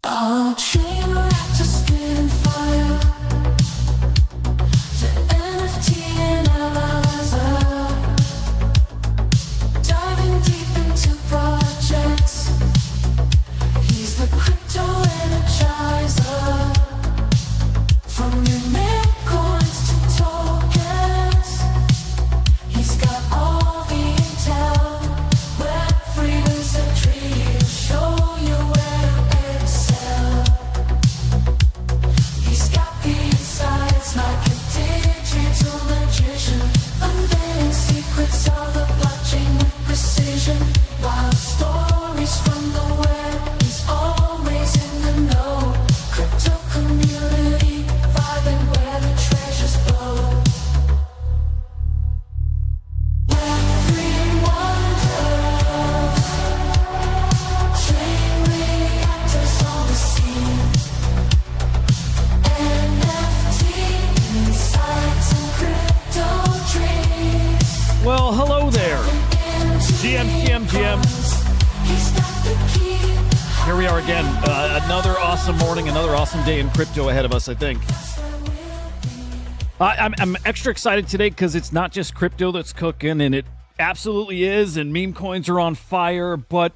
Our chain reactor spitting fire. The NFT analyzer. Diving deep into projects. He's the crypto energizer. From your Memecoins to tokens. He's got all the intel. Web3 is a tree. He'll show you where to excel. He's got the insights like a digital magician. Unveiling secrets of the blockchain with precision. Wild stories from the web. He's always in the know. Crypto community vibing where the treasures blow. Web3 wonders. Chain reactors on the scene. NFT insights and crypto dreams. Well, hello there. GM. He's got the key. Here we are again. Another awesome morning, another awesome day in crypto ahead of us, I think. I'm extra excited today because it's not just crypto that's cooking, and it absolutely is, and meme coins are on fire, but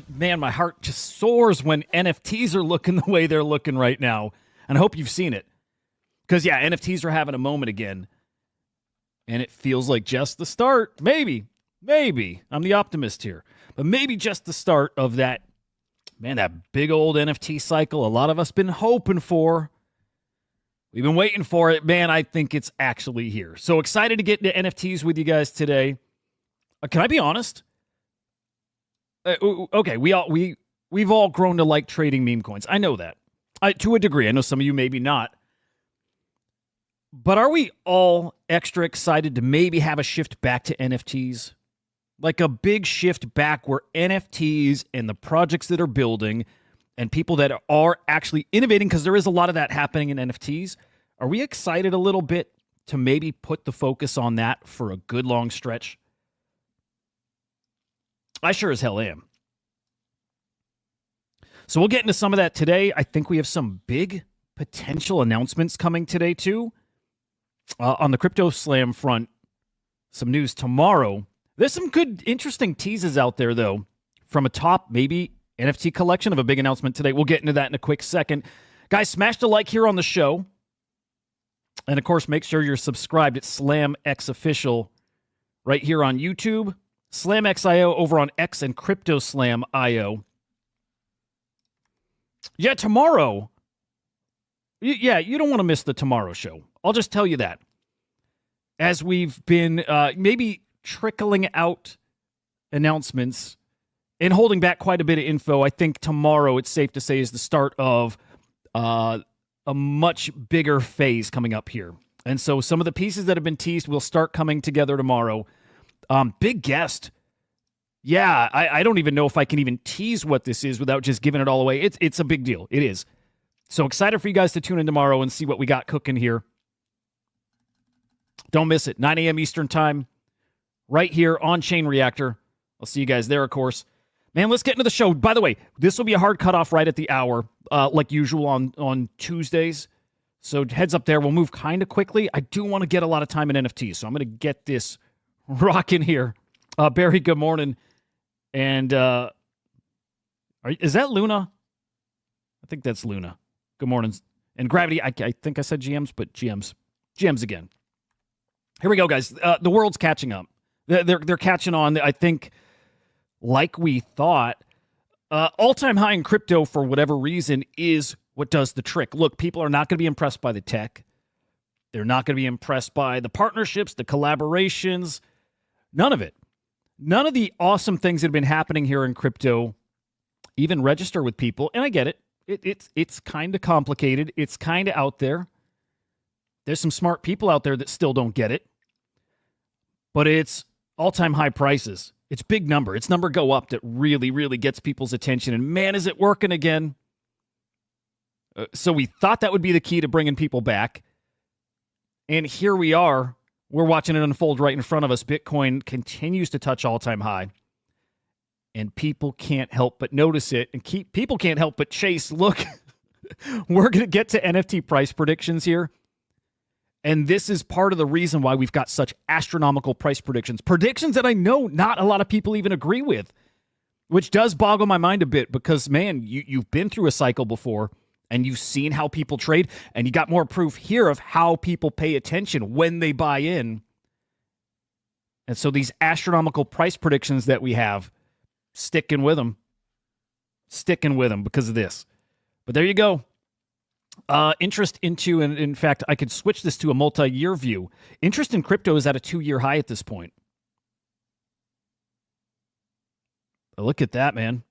man, my heart just soars when NFTs are looking the way they're looking right now, and I hope you've seen it. Because, yeah, NFTs are having a moment again, and it feels like just the start. Maybe, I'm the optimist here, but maybe just the start of that, man, that big old NFT cycle a lot of us been hoping for. We've been waiting for it. Man, I think it's actually here. So excited to get into NFTs with you guys today. Can I be honest? Okay, we've all grown to like trading meme coins. I know that. To a degree. I know some of you maybe not. But are we all extra excited to maybe have a shift back to NFTs? Like a big shift back where NFTs and the projects that are building and people that are actually innovating, because there is a lot of that happening in NFTs. Are we excited a little bit to maybe put the focus on that for a good long stretch? I sure as hell am. So we'll get into some of that today. I think we have some big potential announcements coming today too. On the Crypto Slam front, some news tomorrow. There's some good, interesting teases out there, though, from a top, maybe, NFT collection of a big announcement today. We'll get into that in a quick second. Guys, smash the like here on the show. And, of course, make sure you're subscribed at SlamX Official right here on YouTube. SlamX.io over on X and CryptoSlam.io. Yeah, tomorrow. Yeah, you don't want to miss the tomorrow show. I'll just tell you that. As we've been maybe trickling out announcements and holding back quite a bit of info, I think tomorrow, it's safe to say, is the start of a much bigger phase coming up here. And so some of the pieces that have been teased will start coming together tomorrow. Big guest. Yeah, I don't even know if I can even tease what this is without just giving it all away. It's a big deal. It is. So excited for you guys to tune in tomorrow and see what we got cooking here. Don't miss it. 9 a.m. Eastern time, right here on Chain Reactor. I'll see you guys there, of course. Man, let's get into the show. By the way, this will be a hard cutoff right at the hour, like usual on Tuesdays. So heads up there. We'll move kind of quickly. I do want to get a lot of time in NFTs, so I'm going to get this rocking here. Barry, good morning. And is that Luna? I think that's Luna. Good morning. And Gravity, I think I said GMs, but GMs again. Here we go, guys. The world's catching up. They're catching on. I think, like we thought, all-time high in crypto for whatever reason is what does the trick. Look, people are not going to be impressed by the tech. They're not going to be impressed by the partnerships, the collaborations, none of it. None of the awesome things that have been happening here in crypto even register with people, and I get it. It's kind of complicated. It's kind of out there. There's some smart people out there that still don't get it. But it's all-time high prices. It's big number. It's number go up that really, really gets people's attention. And man, is it working again. So we thought that would be the key to bringing people back. And here we are. We're watching it unfold right in front of us. Bitcoin continues to touch all-time high. And people can't help but notice it. And people can't help but chase. Look We're going to get to NFT price predictions here. And this is part of the reason why we've got such astronomical price predictions. Predictions that I know not a lot of people even agree with, which does boggle my mind a bit because, man, you've been through a cycle before and you've seen how people trade, and you got more proof here of how people pay attention when they buy in. And so these astronomical price predictions that we have, sticking with them because of this. But there you go. Interest into, and in fact, I could switch this to a multi-year view. Interest in crypto is at a 2-year high at this point. Look at that, man.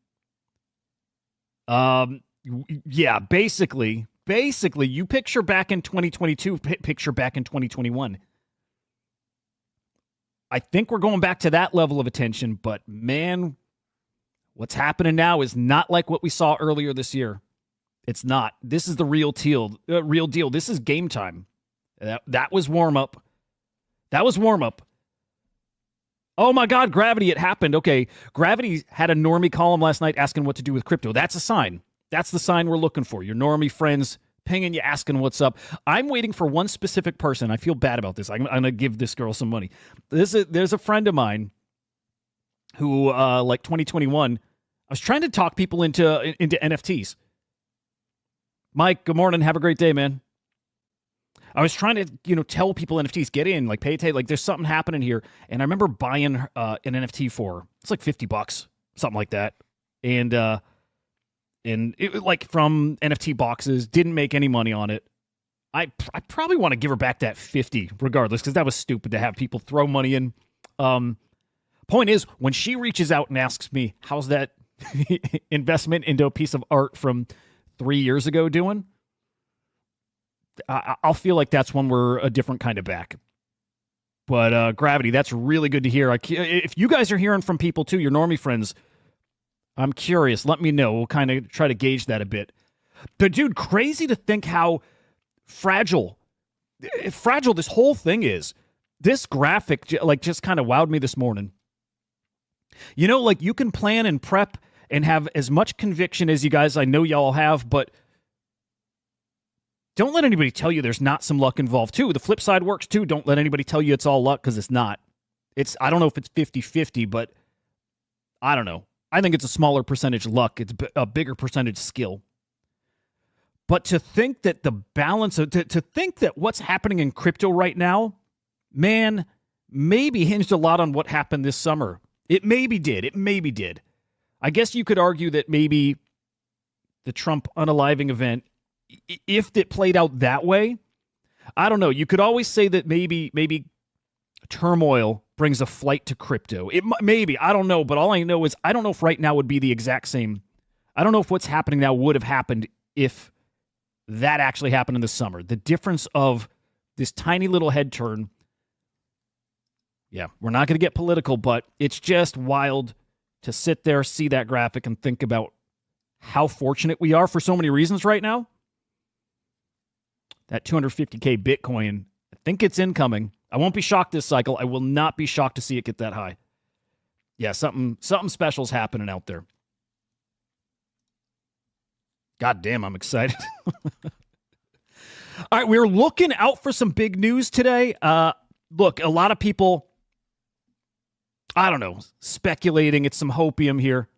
Yeah, basically, you picture back in 2022, picture back in 2021. I think we're going back to that level of attention, but man, what's happening now is not like what we saw earlier this year. It's not. This is the real deal. This is game time. That was warm up. Oh my God, Gravity, it happened. Okay, Gravity had a normie column last night asking what to do with crypto. That's a sign. That's the sign we're looking for. Your normie friends pinging you, asking what's up. I'm waiting for one specific person. I feel bad about this. I'm going to give this girl some money. There's a friend of mine who, like 2021, I was trying to talk people into NFTs. Mike, good morning. Have a great day, man. I was trying to, tell people NFTs, get in, like pay attention, like there's something happening here. And I remember buying an NFT for, it's like $50, something like that. And it was like from NFT boxes, didn't make any money on it. I probably want to give her back that 50 regardless, because that was stupid to have people throw money in. Point is, when she reaches out and asks me, how's that investment into a piece of art from 3 years ago doing? I'll feel like that's when we're a different kind of back. But Gravity, that's really good to hear. If you guys are hearing from people too, your normie friends, I'm curious. Let me know. We'll kind of try to gauge that a bit. But dude, crazy to think how fragile this whole thing is. This graphic just kind of wowed me this morning. You can plan and prep and have as much conviction as you guys, I know y'all have, but don't let anybody tell you there's not some luck involved too. The flip side works too. Don't let anybody tell you it's all luck, because it's not. I don't know if it's 50-50, but I don't know. I think it's a smaller percentage luck. It's a bigger percentage skill. But to think that the balance of, to think that what's happening in crypto right now, man, maybe hinged a lot on what happened this summer. It maybe did. I guess you could argue that maybe the Trump unaliving event, if it played out that way, I don't know. You could always say that maybe turmoil brings a flight to crypto. Maybe, I don't know. But all I know is I don't know if right now would be the exact same. I don't know if what's happening now would have happened if that actually happened in the summer. The difference of this tiny little head turn. Yeah, we're not going to get political, but it's just wild to sit there, see that graphic, and think about how fortunate we are for so many reasons right now. That 250K Bitcoin, I think it's incoming. I won't be shocked this cycle. I will not be shocked to see it get that high. Yeah, something special's happening out there. God damn, I'm excited. All right, we're looking out for some big news today. Look, a lot of people, I don't know, speculating. It's some hopium here.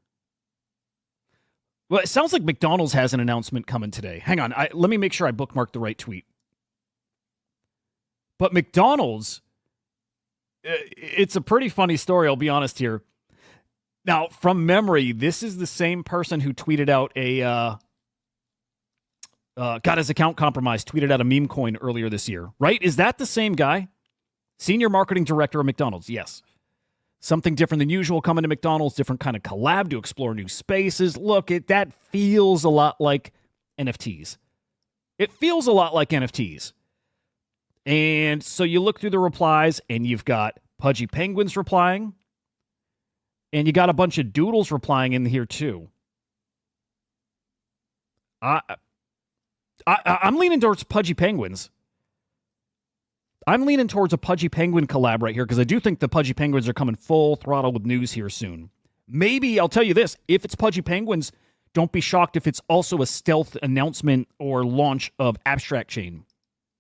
Well, it sounds like McDonald's has an announcement coming today. Hang on. Let me make sure I bookmarked the right tweet. But McDonald's, it's a pretty funny story, I'll be honest here. Now, from memory, this is the same person who tweeted out got his account compromised, tweeted out a Memecoin earlier this year, right? Is that the same guy? Senior marketing director of McDonald's, yes. Something different than usual coming to McDonald's, different kind of collab to explore new spaces. Look, that feels a lot like NFTs. It feels a lot like NFTs. And so you look through the replies, and you've got Pudgy Penguins replying, and you got a bunch of doodles replying in here too. I'm leaning towards Pudgy Penguins. I'm leaning towards a Pudgy Penguin collab right here, because I do think the Pudgy Penguins are coming full throttle with news here soon. Maybe, I'll tell you this, if it's Pudgy Penguins Don't be shocked if it's also a stealth announcement or launch of Abstract Chain.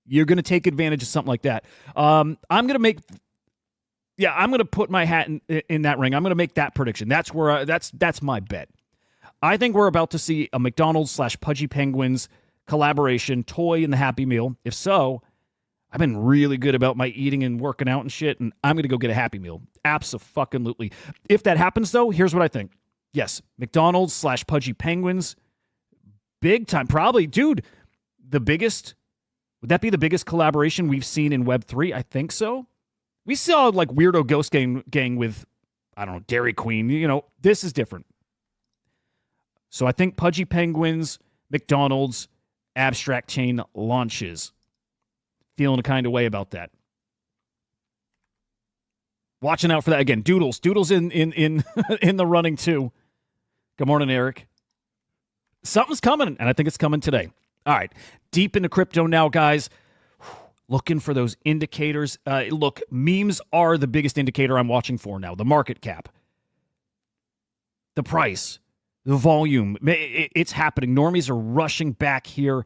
You're going to take advantage of something like that. I'm going to put my hat in that ring. I'm going to make that prediction. That's where that's my bet. I think we're about to see a McDonald's / Pudgy Penguins collaboration, toy in the Happy Meal. If so, I've been really good about my eating and working out and shit, and I'm going to go get a Happy Meal. Abso-fucking-lutely. If that happens, though, here's what I think. Yes, McDonald's / Pudgy Penguins, big time. Probably, dude, the biggest. Would that be the biggest collaboration we've seen in Web3? I think so. We saw like Weirdo Ghost Gang with, I don't know, Dairy Queen. You know, this is different. So I think Pudgy Penguins, McDonald's, Abstract Chain launches. Feeling a kind of way about that. Watching out for that again. Doodles in in the running too. Good morning, Eric. Something's coming, and I think it's coming today. All right, deep into crypto now, guys. Looking for those indicators. Look, memes are the biggest indicator I'm watching for now. The market cap, the price, the volume. It's happening. Normies are rushing back here.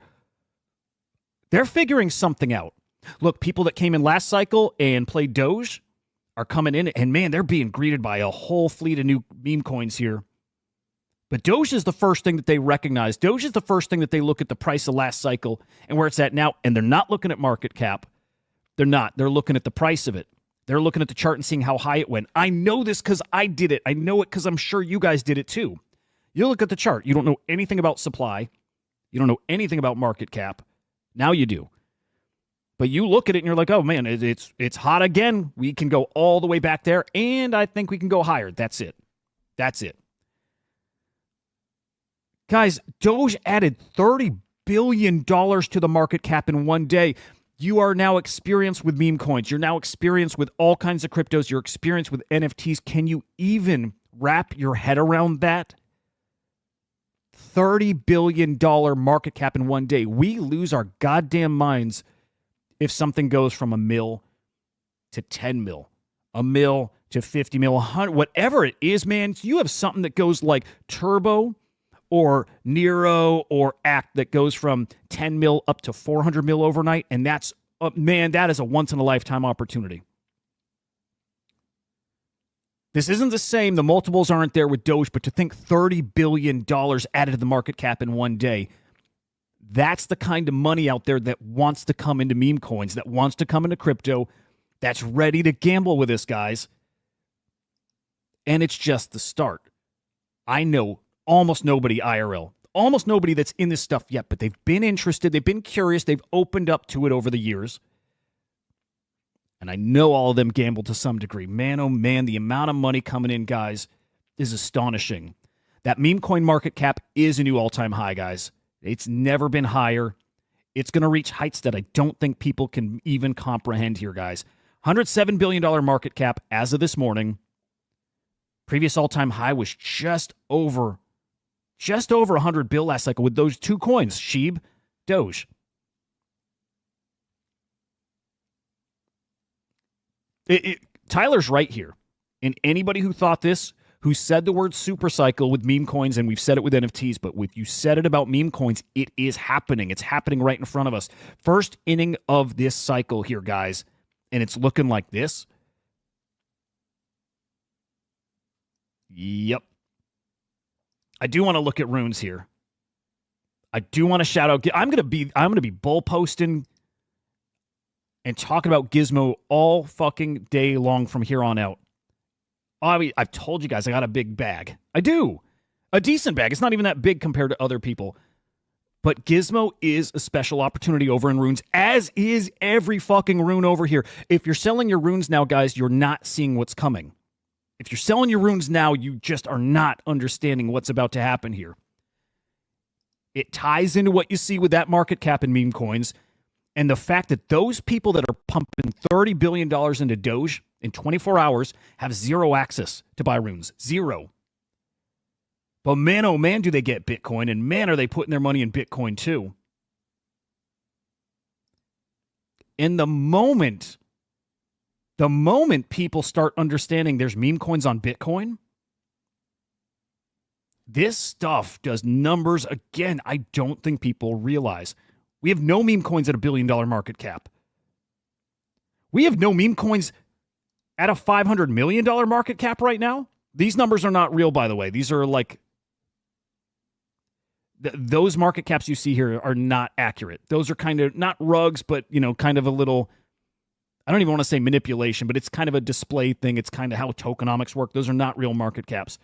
They're figuring something out. Look, people that came in last cycle and played Doge are coming in, and man, they're being greeted by a whole fleet of new meme coins here. But Doge is the first thing that they recognize. Doge is the first thing that they look at the price of last cycle and where it's at now, and they're not looking at market cap. They're not. They're looking at the price of it. They're looking at the chart and seeing how high it went. I know this because I did it. I know it because I'm sure you guys did it too. You look at the chart. You don't know anything about supply. You don't know anything about market cap. Now you do. But you look at it and you're like, oh man, it's hot again. We can go all the way back there, and I think we can go higher. That's it. That's it. Guys, Doge added $30 billion to the market cap in one day. You are now experienced with meme coins. You're now experienced with all kinds of cryptos. You're experienced with NFTs. Can you even wrap your head around that? $30 billion market cap in one day. We lose our goddamn minds if something goes from a mil to 10 mil, a mil to 50 mil, 100, whatever it is, man. You have something that goes like Turbo or Nero or Act that goes from 10 mil up to 400 mil overnight, and that's, man, that is a once-in-a-lifetime opportunity. This isn't the same. The multiples aren't there with Doge, but to think $30 billion added to the market cap in one day, that's the kind of money out there that wants to come into meme coins, that wants to come into crypto, that's ready to gamble with this, guys. And it's just the start. I know almost nobody IRL, almost nobody that's in this stuff yet, but they've been interested, they've been curious, they've opened up to it over the years. And I know all of them gambled to some degree. Man, oh man, the amount of money coming in, guys, is astonishing. That meme coin market cap is a new all-time high, guys. It's never been higher. It's going to reach heights that I don't think people can even comprehend here, guys. $107 billion market cap as of this morning. Previous all-time high was just over 100 bill last cycle with those two coins, SHIB, Doge. Tyler's right here. And anybody who thought this, who said the word super cycle with meme coins, and we've said it with NFTs, but if you said it about meme coins, it is happening. It's happening right in front of us. First inning of this cycle here, guys, and it's looking like this. Yep. I do want to look at runes here. I do want to shout out. I'm gonna be bull posting and talking about Gizmo all fucking day long from here on out. I've told you guys I got a big bag. I do. A decent bag. It's not even that big compared to other people. But Gizmo is a special opportunity over in runes, as is every fucking rune over here. If you're selling your runes now, guys, you're not seeing what's coming. If you're selling your runes now, you just are not understanding what's about to happen here. It ties into what you see with that market cap in meme coins and the fact that those people that are pumping $30 billion into Doge in 24 hours have zero access to buy runes. Zero. But man, oh man, do they get Bitcoin, and man, are they putting their money in Bitcoin too. In the moment people start understanding there's meme coins on Bitcoin, This stuff does numbers, again, I don't think people realize. We have no meme coins at $1 billion market cap. We have no meme coins at a $500 million market cap right now. These numbers are not real, by the way. These are like, those market caps you see here are not accurate. Those are kind of not rugs, but, kind of a little, I don't even want to say manipulation, but it's kind of a display thing. It's kind of how tokenomics work. Those are not real market caps.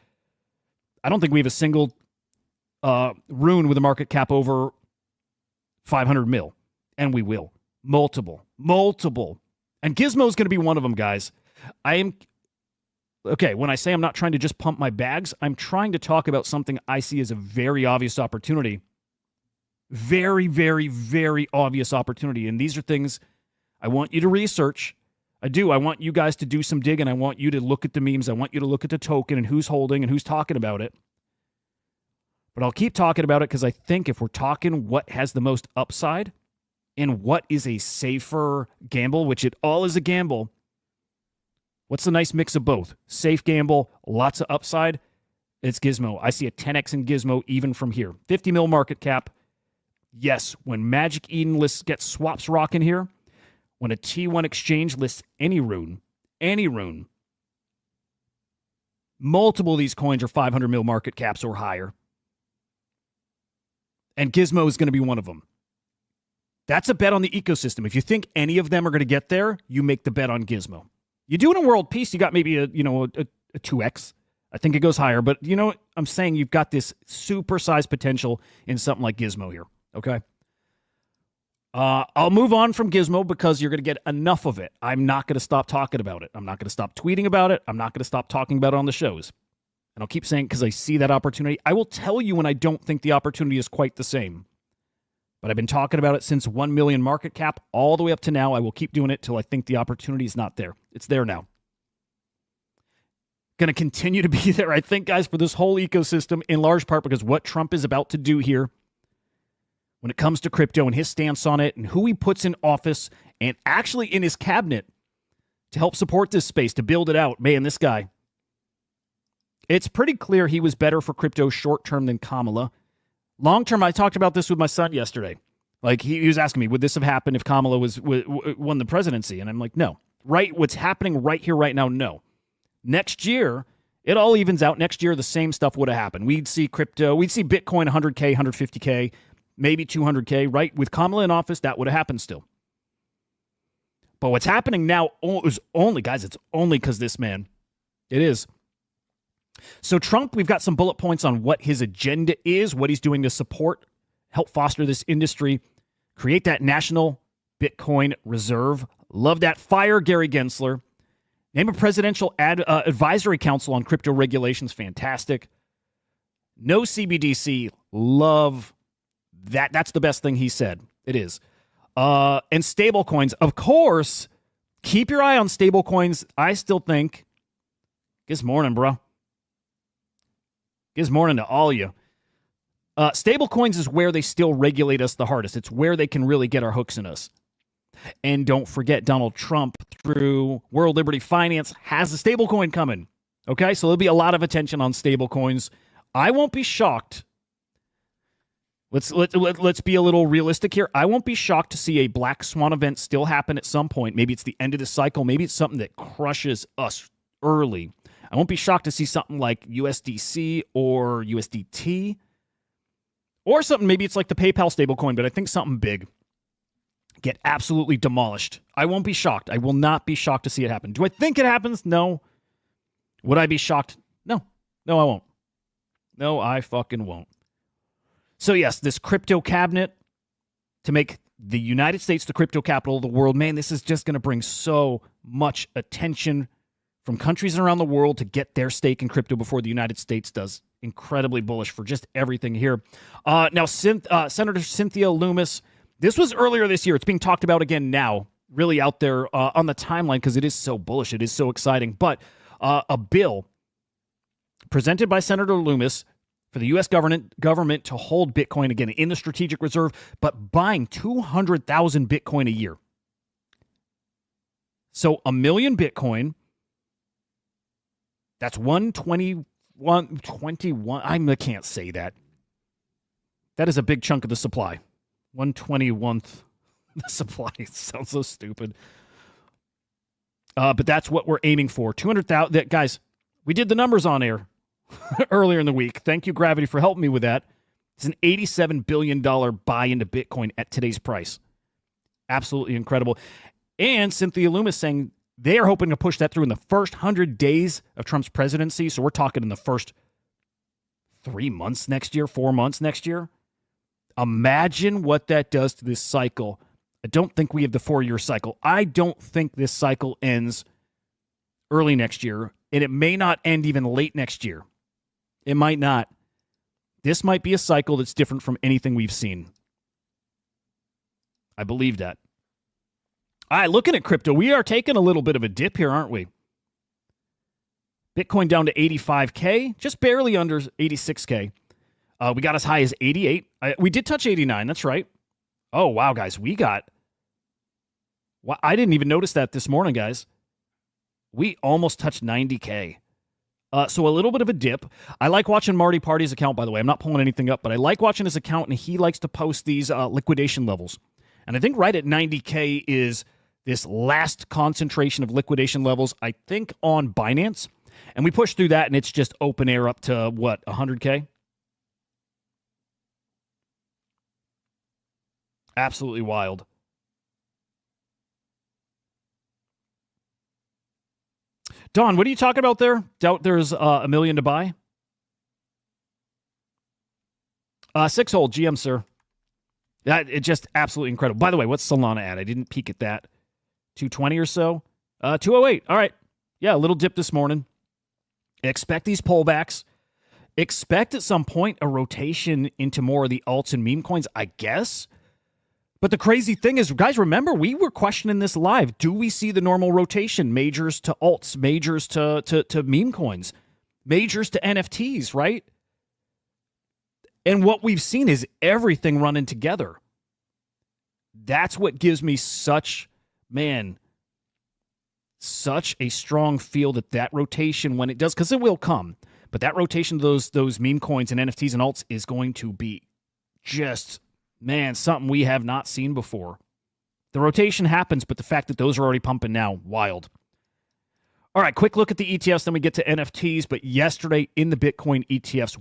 I don't think we have a single rune with a market cap over 500 mil, and we will. Multiple. And Gizmo's going to be one of them, guys. Okay, when I say I'm not trying to just pump my bags, I'm trying to talk about something I see as a very obvious opportunity. Very, very, very obvious opportunity. And these are things I want you to research. I do. I want you guys to do some digging. I want you to look at the memes. I want you to look at the token and who's holding and who's talking about it. But I'll keep talking about it because I think if we're talking what has the most upside and what is a safer gamble, which it all is a gamble, what's the nice mix of both? Safe gamble, lots of upside. It's Gizmo. I see a 10x in Gizmo even from here. 50 mil market cap. Yes, when Magic Eden gets swaps rocking here, when a T1 exchange lists any rune, multiple of these coins are 500 mil market caps or higher. And Gizmo is going to be one of them. That's a bet on the ecosystem. If you think any of them are going to get there, you make the bet on Gizmo. You do it in world peace, you got maybe a 2x. I think it goes higher, but I'm saying you've got this super size potential in something like Gizmo here. Okay. I'll move on from Gizmo because you're going to get enough of it. I'm not going to stop talking about it. I'm not going to stop tweeting about it. I'm not going to stop talking about it on the shows. And I'll keep saying because I see that opportunity. I will tell you when I don't think the opportunity is quite the same. But I've been talking about it since 1 million market cap all the way up to now. I will keep doing it till I think the opportunity is not there. It's there now. Going to continue to be there, I think, guys, for this whole ecosystem, in large part because what Trump is about to do here when it comes to crypto and his stance on it and who he puts in office and actually in his cabinet to help support this space, to build it out. Man, this guy, it's pretty clear he was better for crypto short-term than Kamala. Long-term, I talked about this with my son yesterday. Like, he was asking me, would this have happened if Kamala won the presidency? And I'm like, no. Right, what's happening right here, right now, no. Next year, it all evens out. Next year, the same stuff would have happened. We'd see crypto, we'd see Bitcoin 100K, 150K, maybe 200K, right? With Kamala in office, that would have happened still. But what's happening now is only, guys, it's only because this man. It is. So Trump, we've got some bullet points on what his agenda is, what he's doing to support, help foster this industry, create that national Bitcoin reserve. Love that. Fire Gary Gensler. Name a presidential advisory council on crypto regulations. Fantastic. No CBDC. Love that. That's the best thing he said. It is. And stable coins. Of course, keep your eye on stable coins. I still think. Good morning, bro. Good morning to all you. Stable coins is where they still regulate us the hardest. It's where they can really get our hooks in us. And don't forget, Donald Trump, through World Liberty Finance, has a stable coin coming. Okay, so there'll be a lot of attention on stable coins. I won't be shocked. Let's be a little realistic here. I won't be shocked to see a black swan event still happen at some point. Maybe it's the end of the cycle. Maybe it's something that crushes us early. I won't be shocked to see something like USDC or USDT or something. Maybe it's like the PayPal stablecoin, but I think something big get absolutely demolished. I won't be shocked. I will not be shocked to see it happen. Do I think it happens? No. Would I be shocked? No. No, I won't. No, I fucking won't. So yes, this crypto cabinet to make the United States the crypto capital of the world. Man, this is just going to bring so much attention from countries around the world to get their stake in crypto before the United States does. Incredibly bullish for just everything here. Now, Senator Cynthia Lummis, this was earlier this year. It's being talked about again now, really out there on the timeline because it is so bullish. It is so exciting. But a bill presented by Senator Lummis for the U.S. government to hold Bitcoin again in the strategic reserve, but buying 200,000 Bitcoin a year. So 1 million Bitcoin, that's 1/24 121. I can't say that. That is a big chunk of the supply. 121th the supply. It sounds so stupid. But that's what we're aiming for. 200,000. Guys, we did the numbers on air earlier in the week. Thank you, Gravity, for helping me with that. It's an $87 billion buy into Bitcoin at today's price. Absolutely incredible. And Cynthia Loomis saying they are hoping to push that through in the first 100 days of Trump's presidency. So we're talking in the first 3 months next year, 4 months next year. Imagine what that does to this cycle. I don't think we have the 4-year cycle. I don't think this cycle ends early next year, and it may not end even late next year. It might not. This might be a cycle that's different from anything we've seen. I believe that. All right, looking at crypto, we are taking a little bit of a dip here, aren't we? Bitcoin down to 85K, just barely under 86K. We got as high as 88. We did touch 89, that's right. Oh, wow, guys, we got... Well, I didn't even notice that this morning, guys. We almost touched 90K. So a little bit of a dip. I like watching Marty Party's account, by the way. I'm not pulling anything up, but I like watching his account, and he likes to post these liquidation levels. And I think right at 90K is this last concentration of liquidation levels, I think, on Binance. And we push through that, and it's just open air up to, what, 100K? Absolutely wild. Don, what are you talking about there? Doubt there's $1 million to buy? 6-hold GM, sir. It's just absolutely incredible. By the way, what's Solana at? I didn't peek at that. 220 or so? 208. All right. Yeah, a little dip this morning. Expect these pullbacks. Expect at some point a rotation into more of the alts and meme coins, I guess. But the crazy thing is, guys, remember, we were questioning this live. Do we see the normal rotation? Majors to alts, majors to meme coins, majors to NFTs, right? And what we've seen is everything running together. That's what gives me such a strong feel that rotation, when it does, because it will come, but that rotation of those meme coins and NFTs and alts is going to be just... Man, something we have not seen before. The rotation happens, but the fact that those are already pumping now, wild. All right, quick look at the ETFs, then we get to NFTs. But yesterday in the Bitcoin ETFs,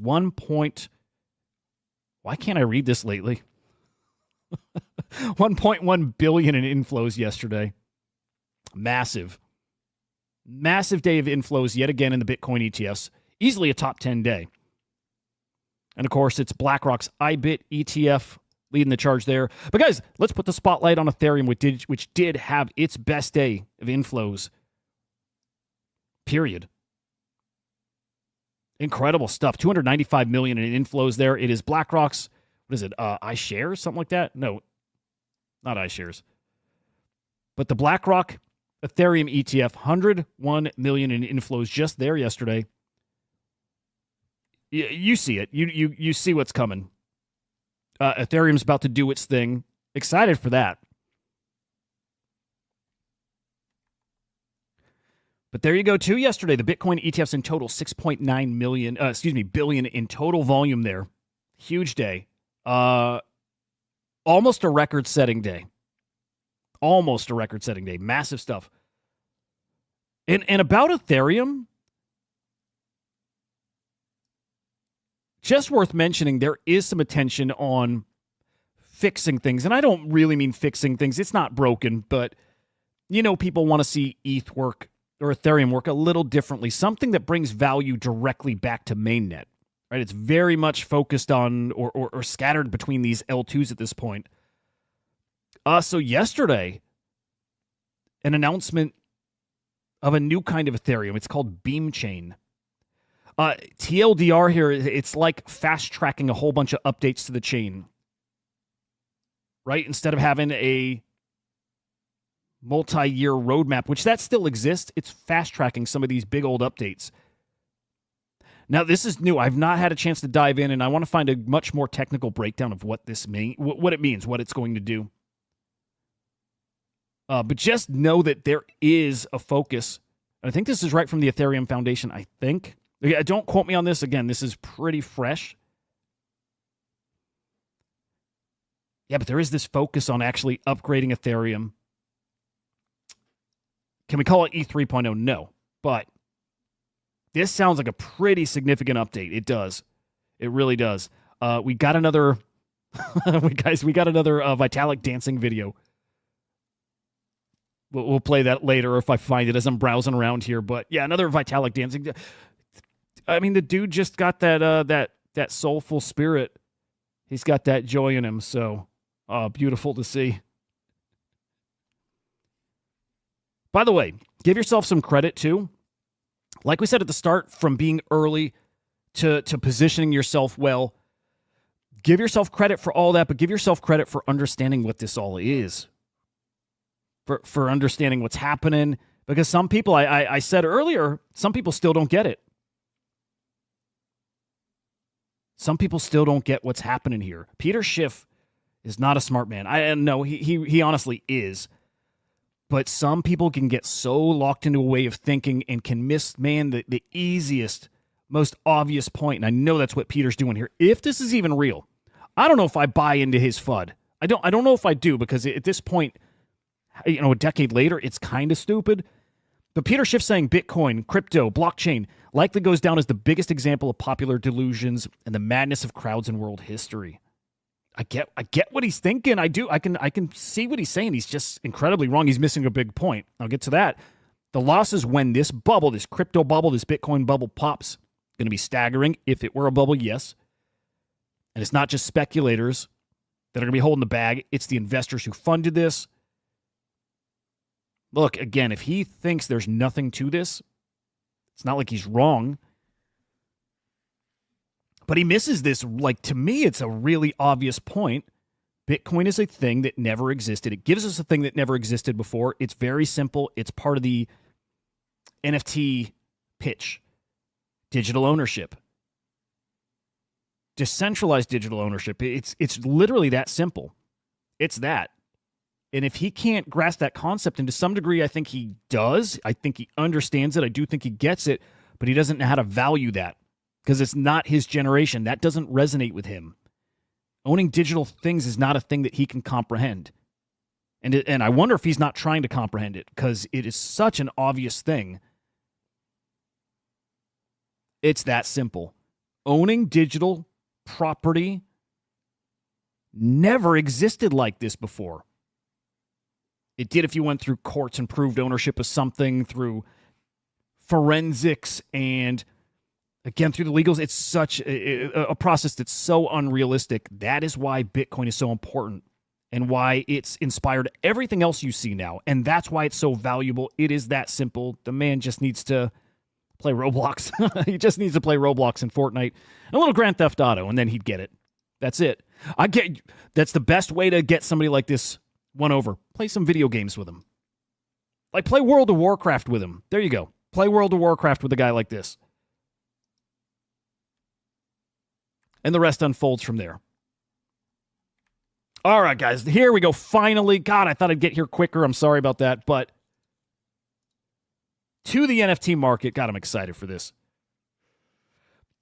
why can't I read this lately? 1.1 billion in inflows yesterday. Massive. Massive day of inflows yet again in the Bitcoin ETFs. Easily a top 10 day. And of course, it's BlackRock's IBIT ETF leading the charge there. But guys, let's put the spotlight on Ethereum, which did have its best day of inflows. Period. Incredible stuff. 295 million in inflows there. It is BlackRock's, what is it, iShares, something like that? No, not iShares. But the BlackRock Ethereum ETF, 101 million in inflows just there yesterday. You see it. You see what's coming. Ethereum's about to do its thing. Excited for that. But there you go, too, yesterday. The Bitcoin ETFs in total, 6.9 billion in total volume there. Huge day. Almost a record-setting day. Almost a record-setting day. Massive stuff. And about Ethereum, just worth mentioning, there is some attention on fixing things. And I don't really mean fixing things. It's not broken, but, people want to see ETH work or Ethereum work a little differently. Something that brings value directly back to mainnet, right? It's very much focused on or scattered between these L2s at this point. So yesterday, an announcement of a new kind of Ethereum. It's called Beam Chain. TLDR here, it's like fast-tracking a whole bunch of updates to the chain, right? Instead of having a multi-year roadmap, which that still exists, it's fast-tracking some of these big old updates. Now, this is new. I've not had a chance to dive in, and I want to find a much more technical breakdown of what this what it means, what it's going to do. But just know that there is a focus. I think this is right from the Ethereum Foundation, I think. Don't quote me on this. Again, this is pretty fresh. Yeah, but there is this focus on actually upgrading Ethereum. Can we call it E3.0? No. But this sounds like a pretty significant update. It does. It really does. We got another... we got another Vitalik dancing video. We'll play that later if I find it as I'm browsing around here. But yeah, another Vitalik dancing. I mean, the dude just got that soulful spirit. He's got that joy in him. So beautiful to see. By the way, give yourself some credit too. Like we said at the start, from being early to positioning yourself well. Give yourself credit for all that, but give yourself credit for understanding what this all is. For understanding what's happening. Because some people, I said earlier, some people still don't get it. Some people still don't get what's happening here. Peter Schiff is not a smart man. I know he honestly is. But some people can get so locked into a way of thinking and can miss, man, the easiest, most obvious point. And I know that's what Peter's doing here. If this is even real, I don't know if I buy into his FUD. I don't know if I do, because at this point, a decade later, it's kind of stupid. But Peter Schiff saying Bitcoin, crypto, blockchain likely goes down as the biggest example of popular delusions and the madness of crowds in world history. I get what he's thinking. I do. I can see what he's saying. He's just incredibly wrong. He's missing a big point. I'll get to that. The losses when this bubble, this crypto bubble, this Bitcoin bubble pops, going to be staggering. If it were a bubble, yes. And it's not just speculators that are going to be holding the bag. It's the investors who funded this. Look, again, if he thinks there's nothing to this, it's not like he's wrong. But he misses this. Like, to me, it's a really obvious point. Bitcoin is a thing that never existed. It gives us a thing that never existed before. It's very simple. It's part of the NFT pitch. Digital ownership. Decentralized digital ownership. It's literally that simple. It's that. And if he can't grasp that concept, and to some degree I think he does, I think he understands it, I do think he gets it, but he doesn't know how to value that because it's not his generation. That doesn't resonate with him. Owning digital things is not a thing that he can comprehend. And I wonder if he's not trying to comprehend it because it is such an obvious thing. It's that simple. Owning digital property never existed like this before. It did if you went through courts and proved ownership of something, through forensics, and again, through the legals. It's such a process that's so unrealistic. That is why Bitcoin is so important and why it's inspired everything else you see now. And that's why it's so valuable. It is that simple. The man just needs to play Roblox. He just needs to play Roblox and Fortnite and a little Grand Theft Auto, and then he'd get it. That's it. That's the best way to get somebody like this won over. Play some video games with him. Like, play World of Warcraft with him. There you go. Play World of Warcraft with a guy like this. And the rest unfolds from there. All right, guys. Here we go. Finally. God, I thought I'd get here quicker. I'm sorry about that. But to the NFT market. God, I'm excited for this.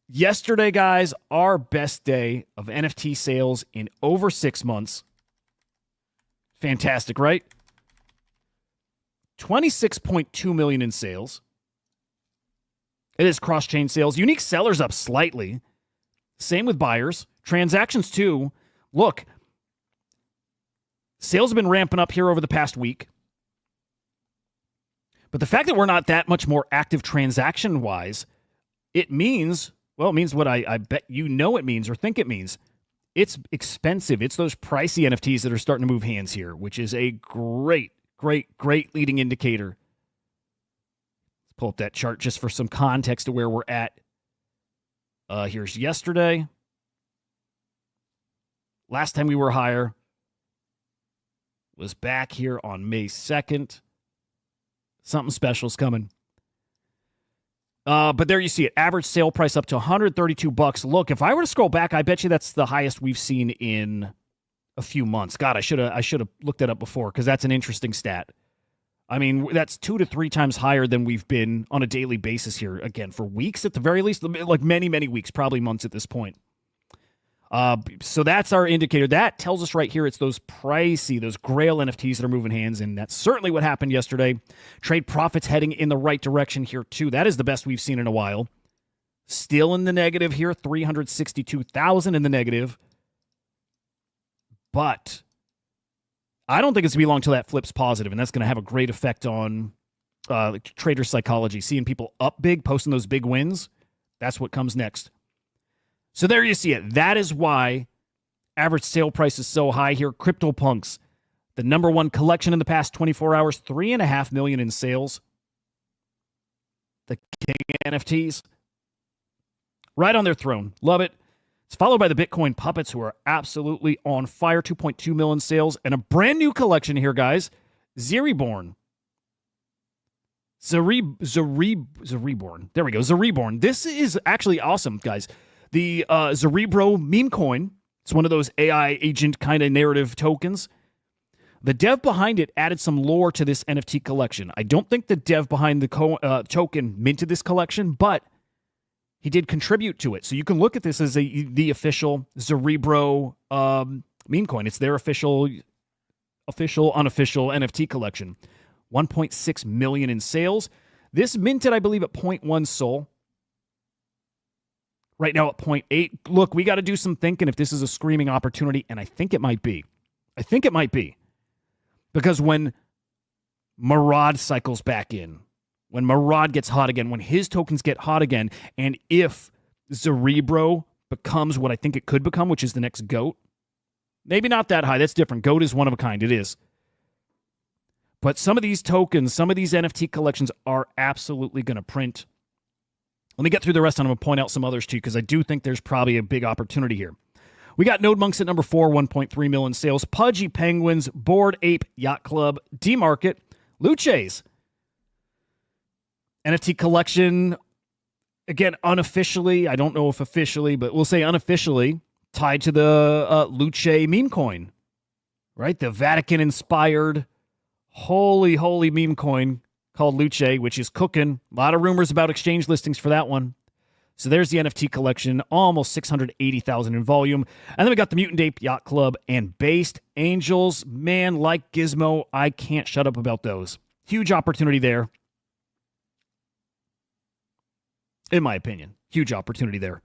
Yesterday, guys, our best day of NFT sales in over 6 months. Fantastic, right? 26.2 million in sales. It is cross-chain sales. Unique sellers up slightly. Same with buyers. Transactions too. Look, sales have been ramping up here over the past week. But the fact that we're not that much more active transaction-wise, it means what I bet you know it means or think it means. It's expensive. It's those pricey NFTs that are starting to move hands here, which is a great leading indicator. Let's pull up that chart just for some context to where we're at. Here's yesterday. Last time we were higher was back here on May 2nd. Something special's coming. But there you see it. Average sale price up to $132. Look, if I were to scroll back, I bet you that's the highest we've seen in a few months. God, I should have looked that up before because that's an interesting stat. I mean, that's 2 to 3 times higher than we've been on a daily basis here, again, for weeks at the very least, like many, many weeks, probably months at this point. So that's our indicator. That tells us right here it's those pricey, those grail NFTs that are moving hands, and that's certainly what happened yesterday. Trade profits heading in the right direction here, too. That is the best we've seen in a while. Still in the negative here, 362,000 in the negative. But I don't think it's going to be long till that flips positive, and that's going to have a great effect on trader psychology. Seeing people up big, posting those big wins, that's what comes next. So there you see it. That is why average sale price is so high here. CryptoPunks, the number one collection in the past 24 hours, 3.5 million in sales. The king NFTs, right on their throne. Love it. It's followed by the Bitcoin puppets, who are absolutely on fire. 2.2 million sales, and a brand new collection here, guys. Zereborn. Zereborn. There we go. Zereborn. This is actually awesome, guys. The Zerebro meme coin. It's one of those AI agent kind of narrative tokens. The dev behind it added some lore to this NFT collection. I don't think the dev behind the token minted this collection, but he did contribute to it. So you can look at this as the official Zerebro meme coin. It's their official, unofficial NFT collection. 1.6 million in sales. This minted, I believe, at 0.1 Sol. Right now at 0.8. Look, we got to do some thinking if this is a screaming opportunity, and I think it might be. Because when Murad cycles back in, when Murad gets hot again, when his tokens get hot again, and if Zerebro becomes what I think it could become, which is the next GOAT, maybe not that high. That's different. GOAT is one of a kind. It is. But some of these tokens, some of these NFT collections are absolutely going to print. Let me get through the rest, and I'm going to point out some others too, because I do think there's probably a big opportunity here. We got Node Monks at number 4, 1.3 million sales. Pudgy Penguins, Bored Ape Yacht Club, D-Market, Luces. NFT collection, again, unofficially, I don't know if officially, but we'll say unofficially, tied to the Luce meme coin, right? The Vatican-inspired, holy meme coin called Luce, which is cooking. A lot of rumors about exchange listings for that one. So there's the NFT collection, almost 680,000 in volume. And then we got the Mutant Ape Yacht Club and Based Angels. Man, like Gizmo, I can't shut up about those. Huge opportunity there. In my opinion, huge opportunity there.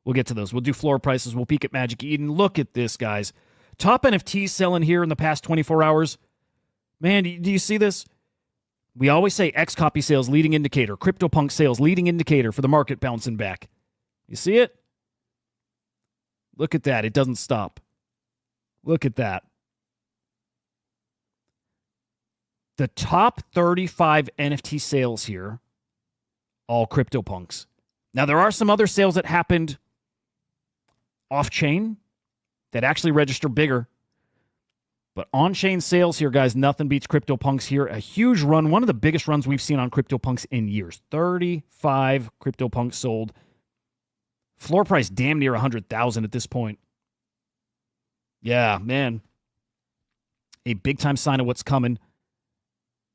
We'll get to those. We'll do floor prices. We'll peek at Magic Eden. Look at this, guys. Top NFTs selling here in the past 24 hours. Man, do you see this? We always say X copy sales leading indicator, CryptoPunk sales leading indicator for the market bouncing back. You see it? Look at that. It doesn't stop. Look at that. The top 35 NFT sales here, all CryptoPunks. Now, there are some other sales that happened off-chain that actually register bigger. But on-chain sales here, guys, nothing beats CryptoPunks here. A huge run, one of the biggest runs we've seen on CryptoPunks in years. 35 CryptoPunks sold. Floor price damn near 100,000 at this point. Yeah, man. A big-time sign of what's coming.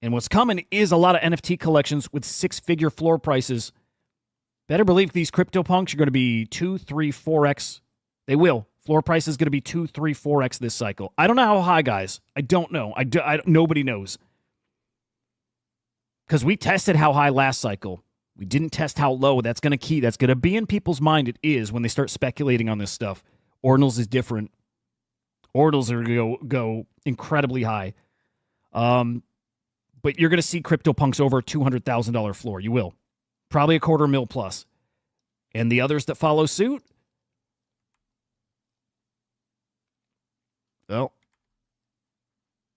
And what's coming is a lot of NFT collections with 6-figure floor prices. Better believe these CryptoPunks are going to be 2, 3, 4x. They will. Floor price is going to be 2, 3, 4x this cycle. I don't know how high, guys. I don't know. Nobody knows. Because we tested how high last cycle. We didn't test how low. That's going to be in people's mind. It is when they start speculating on this stuff. Ordinals is different. Ordinals are going to go incredibly high. But you're going to see CryptoPunks over a $200,000 floor. You will. Probably a $250,000 plus. And the others that follow suit, well,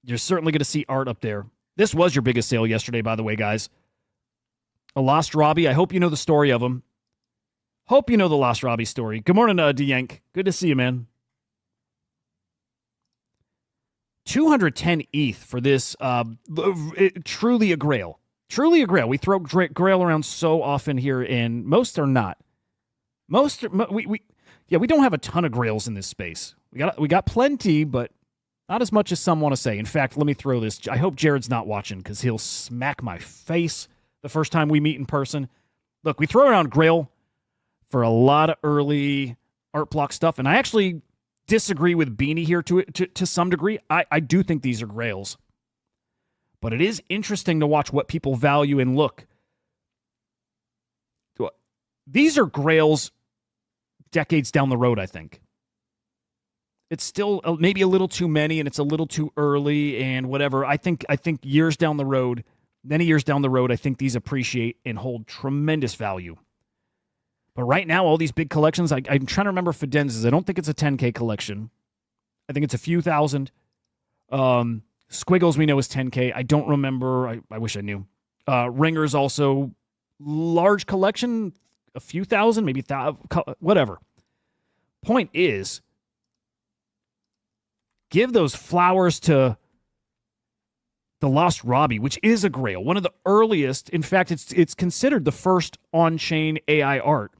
you're certainly going to see art up there. This was your biggest sale yesterday, by the way, guys. A Lost Robbie. I hope you know the story of him. Hope you know the Lost Robbie story. Good morning, D-Yank. Good to see you, man. 210 ETH for this. Truly a grail. Truly a grail. We throw grail around so often here, and most are not. We don't have a ton of grails in this space. We got plenty, but Not as much as some want to say. In fact, let me throw this. I hope Jared's not watching because he'll smack my face the first time we meet in person. Look, we throw around Grail for a lot of early art block stuff, and I actually disagree with Beanie here to some degree. I do think these are Grails. But it is interesting to watch what people value and look. These are Grails decades down the road, I think. It's still maybe a little too many and it's a little too early and whatever. I think years down the road, many years down the road, I think these appreciate and hold tremendous value. But right now, all these big collections, I'm trying to remember Fidenz's. I don't think it's a 10K collection. I think it's a few thousand. Squiggles we know is 10K. I don't remember. I wish I knew. Ringer's also large collection, a few thousand, maybe whatever. Point is, give those flowers to the Lost Robbie, which is a Grail, one of the earliest. In fact, it's considered the first on-chain AI art,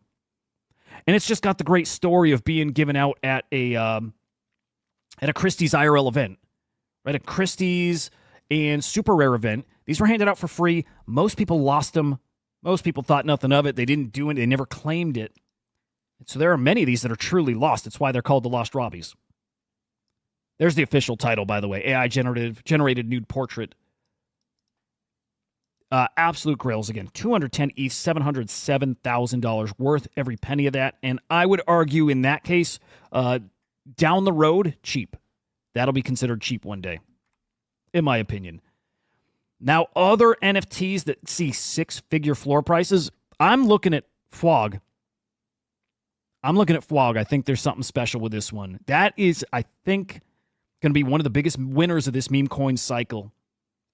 and it's just got the great story of being given out at a Christie's IRL event, right? A Christie's and super rare event. These were handed out for free. Most people lost them. Most people thought nothing of it. They didn't do it. They never claimed it. So there are many of these that are truly lost. It's why they're called the Lost Robbies. There's the official title, by the way. AI generated nude portrait. Absolute Grails again. 210 ETH, $707,000 worth every penny of that. And I would argue in that case, down the road, cheap. That'll be considered cheap one day, in my opinion. Now, other NFTs that see six-figure floor prices, I'm looking at FWOG. I think there's something special with this one. That is, I think, going to be one of the biggest winners of this Memecoins cycle.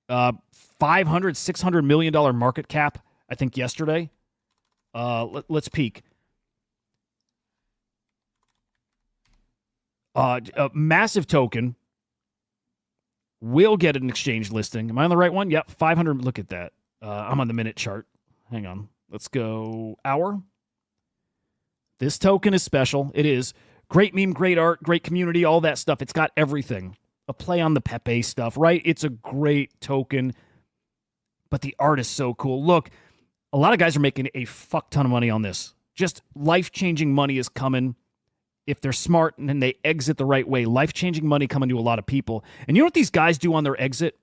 $500, $600 million market cap, I think, yesterday. Let's peek. A massive token will get an exchange listing. Am I on the right one? Yep, 500. Look at that. I'm on the minute chart. Hang on. Let's go hour. This token is special. It is. Great meme, great art, great community, all that stuff. It's got everything. A play on the Pepe stuff, right? It's a great token, but the art is so cool. Look, a lot of guys are making a fuck ton of money on this. Just life-changing money is coming. If they're smart and then they exit the right way, life-changing money coming to a lot of people. And you know what these guys do on their exit?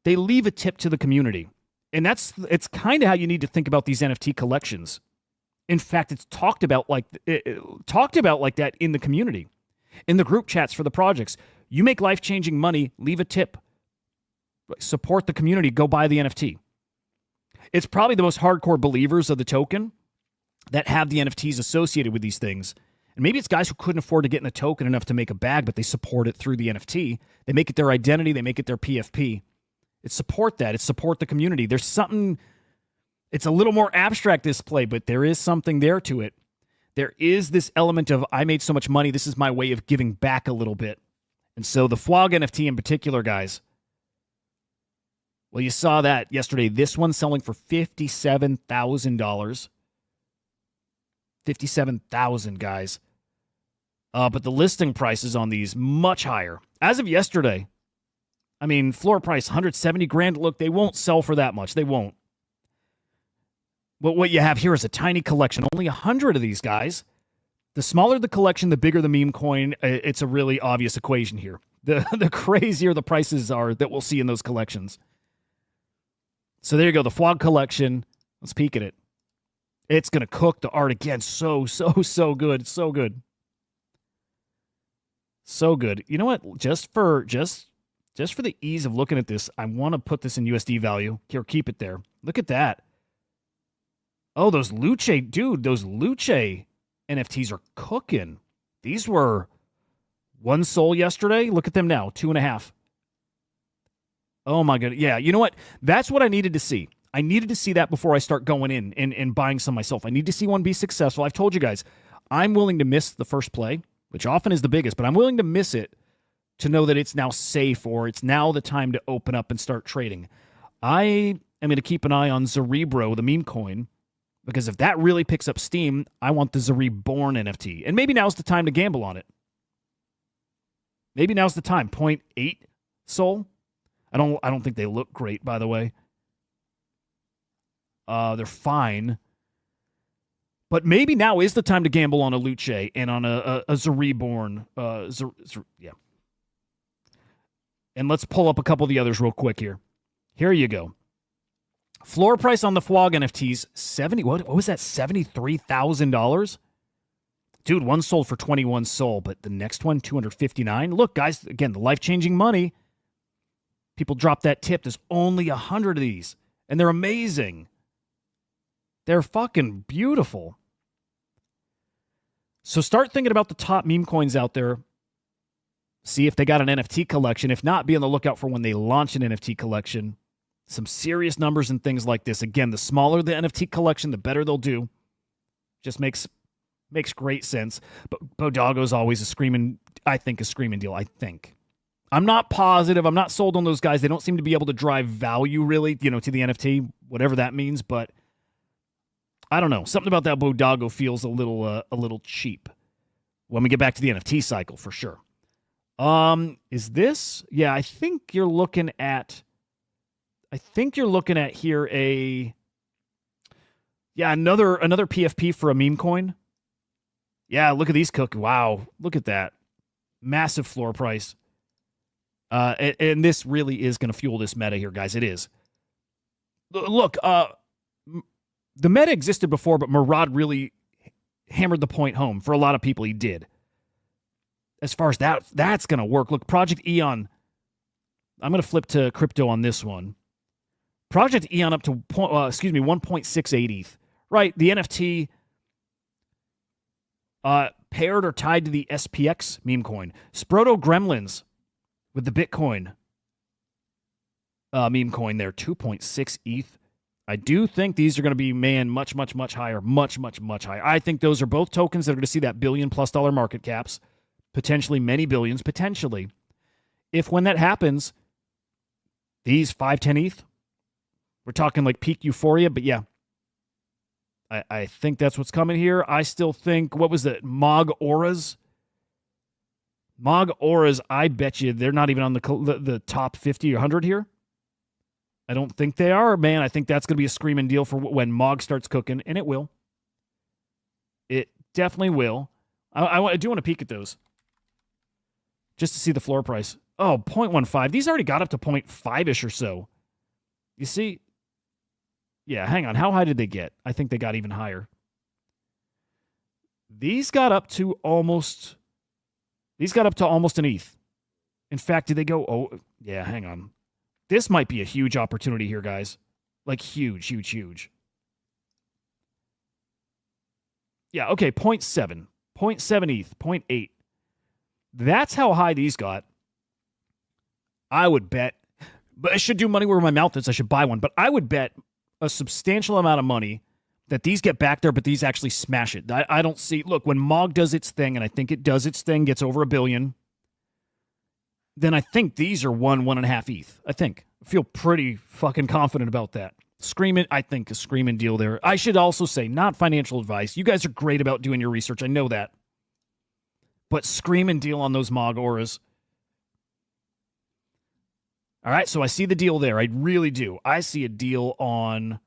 They leave a tip to the community. And it's kind of how you need to think about these NFT collections. In fact, it's talked about like that in the community, in the group chats for the projects. You make life-changing money, leave a tip, support the community, go buy the NFT. It's probably the most hardcore believers of the token that have the NFTs associated with these things. And maybe it's guys who couldn't afford to get in the token enough to make a bag, but they support it through the NFT. They make it their identity. They make it their PFP. It's support that. It's support the community. There's something, it's a little more abstract, this play, but there is something there to it. There is this element of, I made so much money, this is my way of giving back a little bit. And so the FWOG NFT in particular, guys, well, you saw that yesterday. This one's selling for $57,000. 57,000, guys. But the listing prices on these much higher. As of yesterday, I mean, floor price 170 grand. Look, they won't sell for that much. They won't. But what you have here is a tiny collection. Only 100 of these guys. The smaller the collection, the bigger the meme coin. It's a really obvious equation here. The crazier the prices are that we'll see in those collections. So there you go. The FWOG collection. Let's peek at it. It's going to cook the art again. So good. So good. So good. You know what? Just for the ease of looking at this, I want to put this in USD value. Here, keep it there. Look at that. Oh, those Luce, dude, those Luce NFTs are cooking. These were one soul yesterday. Look at them now, 2.5. Oh my God. Yeah, you know what? That's what I needed to see. I needed to see that before I start going in and buying some myself. I need to see one be successful. I've told you guys, I'm willing to miss the first play, which often is the biggest, but I'm willing to miss it to know that it's now safe or it's now the time to open up and start trading. I am going to keep an eye on Cerebro, the meme coin, because if that really picks up steam, I want the Cereborn NFT. And maybe now's the time to gamble on it. Maybe now's the time. 0.8 Sol. I don't think they look great, by the way. They're fine. But maybe now is the time to gamble on a Luce and on a Zariborn. Yeah. And let's pull up a couple of the others real quick here. Here you go. Floor price on the FWOG NFTs, what was that, $73,000? Dude, one sold for 21 Sol, but the next one, 259. Look, guys, again, the life-changing money. People drop that tip. There's only 100 of these, and they're amazing. They're fucking beautiful. So start thinking about the top meme coins out there. See if they got an NFT collection. If not, be on the lookout for when they launch an NFT collection. Some serious numbers and things like this. Again, the smaller the NFT collection, the better they'll do. Just makes great sense. But Bodago's always a screaming deal, I think. I'm not positive. I'm not sold on those guys. They don't seem to be able to drive value, really, to the NFT, whatever that means. But I don't know. Something about that Bodago feels a little cheap when we get back to the NFT cycle, for sure. Is this? Yeah, I think you're looking at here another PFP for a meme coin. Yeah, look at these cookies. Wow, look at that. Massive floor price. And this really is going to fuel this meta here, guys. It is. Look, the meta existed before, but Murad really hammered the point home. For a lot of people, he did. As far as that's going to work. Look, Project Eon. I'm going to flip to crypto on this one. Project Eon up to 1.68 ETH. Right, the NFT paired or tied to the SPX meme coin. Sproto Gremlins with the Bitcoin meme coin there, 2.6 ETH. I do think these are going to be, much, much, much higher. Much, much, much higher. I think those are both tokens that are going to see that $1 billion+ market caps. Potentially many billions, potentially. If when that happens, these 5-10 ETH, we're talking like peak euphoria, but yeah. I think that's what's coming here. I still think, what was it, Mog Auras? Mog Auras, I bet you they're not even on the top 50 or 100 here. I don't think they are, man. I think that's going to be a screaming deal for when Mog starts cooking, and it will. It definitely will. I do want to peek at those just to see the floor price. Oh, 0.15. These already got up to 0.5-ish or so. You see? Yeah, hang on. How high did they get? I think they got even higher. These got up to almost an ETH. In fact, did they go? Oh, yeah, hang on. This might be a huge opportunity here, guys. Like huge, huge, huge. Yeah, okay, 0.7. 0.7 ETH, 0.8. That's how high these got. I would bet, but I should do money where my mouth is. I should buy one. But I would bet a substantial amount of money that these get back there, but these actually smash it. I don't see. Look, when Mog does its thing, and I think it does its thing, gets over $1 billion, then I think these are 1.5 ETH. I feel pretty fucking confident about that. I think a screaming deal there. I should also say, not financial advice. You guys are great about doing your research. I know that. But screaming deal on those Mog Auras. All right, so I see the deal there. I really do. I see a deal on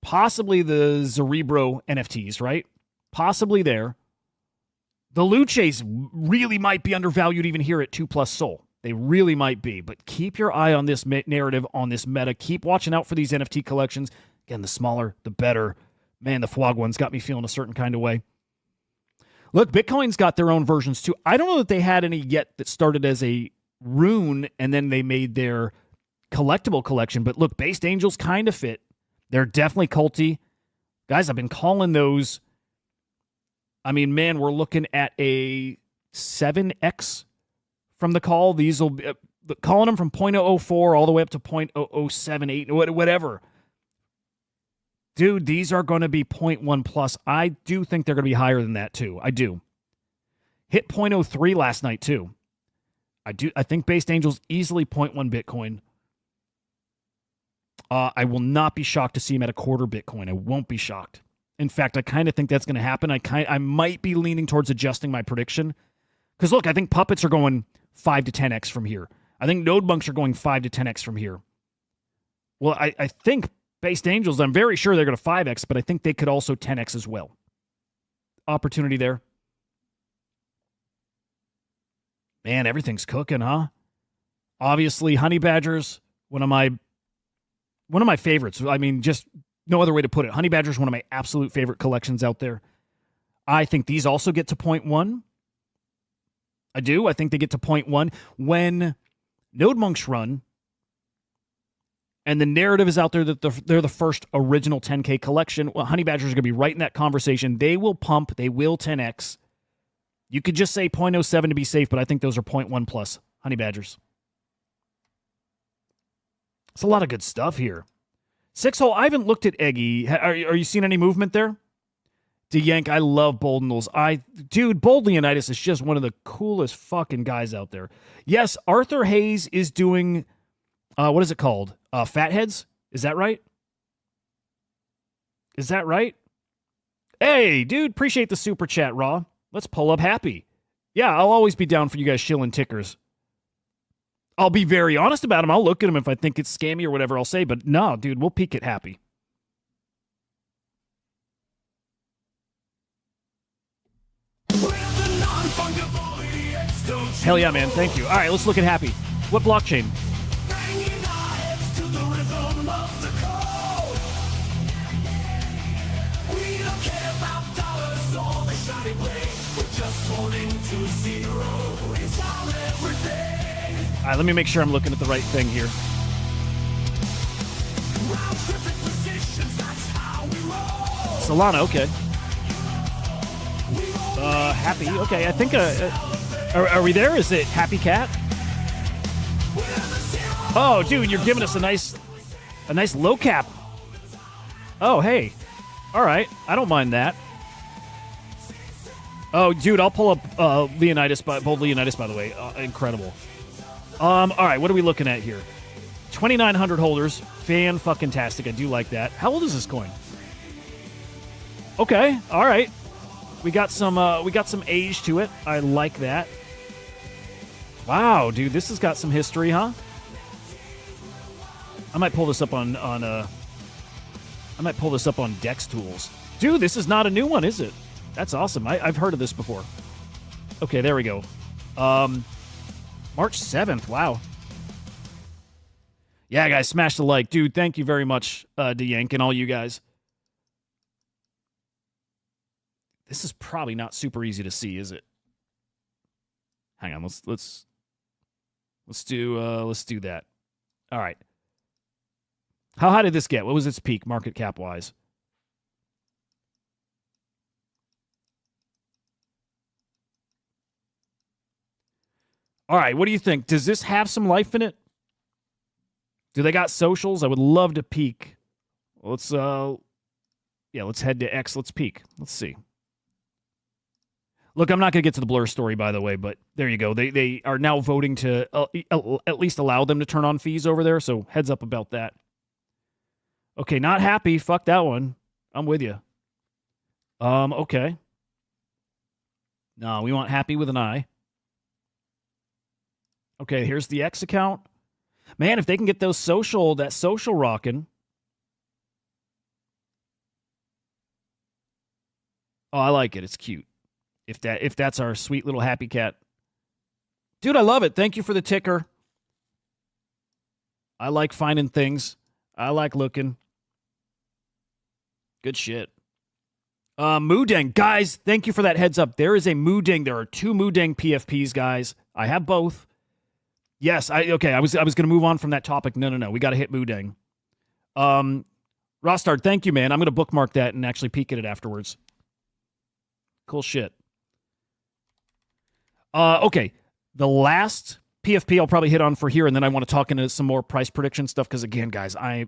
possibly the Cerebro NFTs, right? Possibly there. The Luces really might be undervalued even here at 2+ Sol. They really might be. But keep your eye on this narrative, on this meta. Keep watching out for these NFT collections. Again, the smaller, the better. Man, the FWOG ones got me feeling a certain kind of way. Look, Bitcoin's got their own versions too. I don't know that they had any yet that started as a rune and then they made their collectible collection. But look, Based Angels kind of fit. They're definitely culty. Guys, I've been calling those. I mean, man, we're looking at a 7x from the call. These will be calling them from 0.004 all the way up to 0.0078, whatever. Dude, these are going to be 0.1+. I do think they're going to be higher than that too. I do. Hit 0.03 last night too. I think Based Angels easily 0.1 Bitcoin. I will not be shocked to see him at a quarter Bitcoin. I won't be shocked. In fact, I kind of think that's going to happen. I might be leaning towards adjusting my prediction. Because look, I think puppets are going 5 to 10x from here. I think node bunks are going 5 to 10x from here. Well, I think Based Angels, I'm very sure they're going to 5x, but I think they could also 10x as well. Opportunity there. Man, everything's cooking, huh? Obviously, honey badgers, one of my favorites. I mean, just no other way to put it. Honey badgers, one of my absolute favorite collections out there. I think these also get to 0.1. I do. I think they get to 0.1 when node monks run. And the narrative is out there that they're the first original 10K collection. Well, honey badgers are going to be right in that conversation. They will pump. They will 10x. You could just say 0.07 to be safe, but I think those are 0.1 plus honey badgers. It's a lot of good stuff here. 6-hole, I haven't looked at Eggy. Are you seeing any movement there? DeYank, I love Boldenals. Dude, Bold Leonidas is just one of the coolest fucking guys out there. Yes, Arthur Hayes is doing, what is it called? Fatheads? Is that right? Is that right? Hey, dude, appreciate the super chat, Raw. Let's pull up Happy. Yeah, I'll always be down for you guys shilling tickers. I'll be very honest about them. I'll look at them if I think it's scammy or whatever I'll say, but no, dude, we'll peek at Happy. Hell yeah, man. Thank you. All right, let's look at Happy. What blockchain? All right, let me make sure I'm looking at the right thing here. Solana, okay. Happy, okay. I think, are we there? Is it Happy Cat? Oh, dude, you're giving us a nice low cap. Oh, hey. All right, I don't mind that. Oh, dude, I'll pull up Leonidas, Bold Leonidas, by the way. Incredible. All right, what are we looking at here? 2,900 holders. Fan-fucking-tastic. I do like that. How old is this coin? Okay, all right. We got some age to it. I like that. Wow, dude, this has got some history, huh? I might pull this up on Dex Tools. Dude, this is not a new one, is it? That's awesome. I've heard of this before. Okay, there we go. March 7th. Wow. Yeah, guys, smash the like. Dude, thank you very much, DeYank, and all you guys. This is probably not super easy to see, is it? Hang on, let's do that. All right. How high did this get? What was its peak, market cap wise? All right, what do you think? Does this have some life in it? Do they got socials? I would love to peek. Let's head to X. Let's peek. Let's see. Look, I'm not going to get to the Blur story, by the way, but there you go. They are now voting to at least allow them to turn on fees over there, so heads up about that. Okay, not happy. Fuck that one. I'm with you. Okay. No, we want happy with an I. Okay, here's the X account. Man, if they can get that social rocking. Oh, I like it. It's cute. If that's our sweet little happy cat. Dude, I love it. Thank you for the ticker. I like finding things. I like looking. Good shit. Moodeng. Guys, thank you for that heads up. There is a Moodeng. There are 2 Moodeng PFPs, guys. I have both. Yes, I was going to move on from that topic. No. We got to hit Moodeng. Rostard, thank you, man. I'm going to bookmark that and actually peek at it afterwards. Cool shit. Okay. The last PFP I'll probably hit on for here, and then I want to talk into some more price prediction stuff because, again, guys, I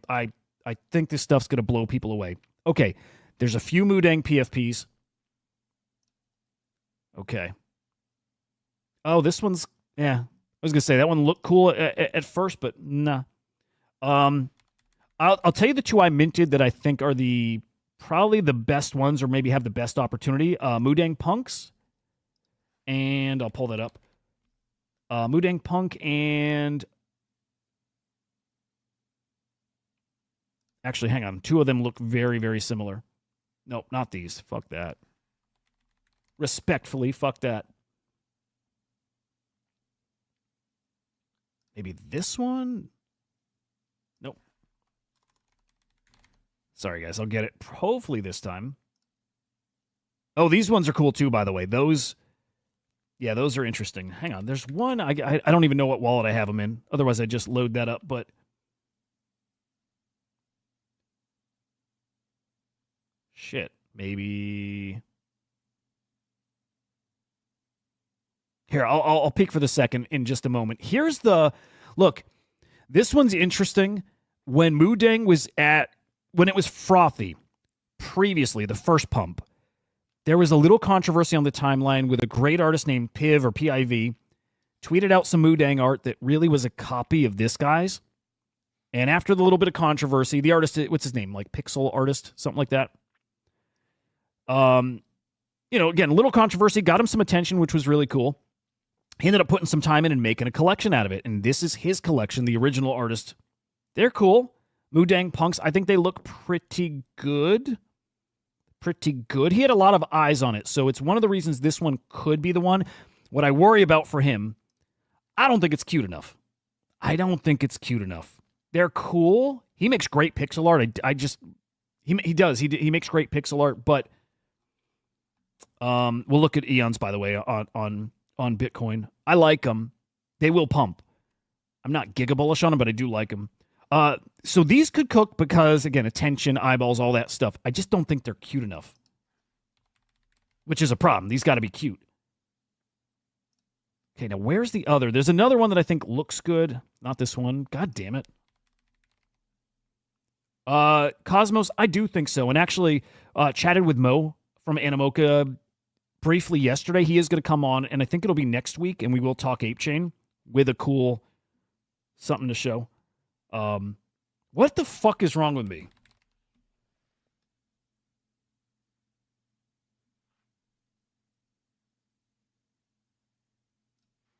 think this stuff's going to blow people away. Okay. There's a few Moodeng PFPs. Okay. Oh, this one's, yeah. I was going to say, that one looked cool at first, but nah. I'll tell you the 2 I minted that I think are probably the best ones or maybe have the best opportunity. Moodeng Punks. And I'll pull that up. Mudang Punk and... Actually, hang on. Two of them look very, very similar. Nope, not these. Fuck that. Respectfully, fuck that. Maybe this one? Nope. Sorry, guys. I'll get it hopefully this time. Oh, these ones are cool too, by the way. Those... Yeah, those are interesting. Hang on. There's one. I don't even know what wallet I have them in. Otherwise, I'd just load that up. But shit. Maybe... Here, I'll peek for the second in just a moment. Here's the... Look, this one's interesting. When Mudang was when it was frothy, previously, the first pump, there was a little controversy on the timeline with a great artist named Piv or PIV tweeted out some Mudang art that really was a copy of this guy's. And after the little bit of controversy, the artist, what's his name? Like Pixel Artist, something like that. Again, a little controversy, got him some attention, which was really cool. He ended up putting some time in and making a collection out of it. And this is his collection, the original artist. They're cool. Mudang Punks, I think they look pretty good. Pretty good. He had a lot of eyes on it, so it's one of the reasons this one could be the one. What I worry about for him, I don't think it's cute enough. I don't think it's cute enough. They're cool. He makes great pixel art. He does. He makes great pixel art, but we'll look at Eons, by the way, on Bitcoin. I like them. They will pump. I'm not giga bullish on them, but I do like them. So these could cook because, again, attention, eyeballs, all that stuff. I just don't think they're cute enough, which is a problem. These got to be cute. Okay, now where's the other? There's another one that I think looks good. Not this one. God damn it. Cosmos, I do think so. And actually, chatted with Mo from Animoca briefly yesterday. He is going to come on, and I think it'll be next week, and we will talk Ape Chain with a cool something to show. What the fuck is wrong with me?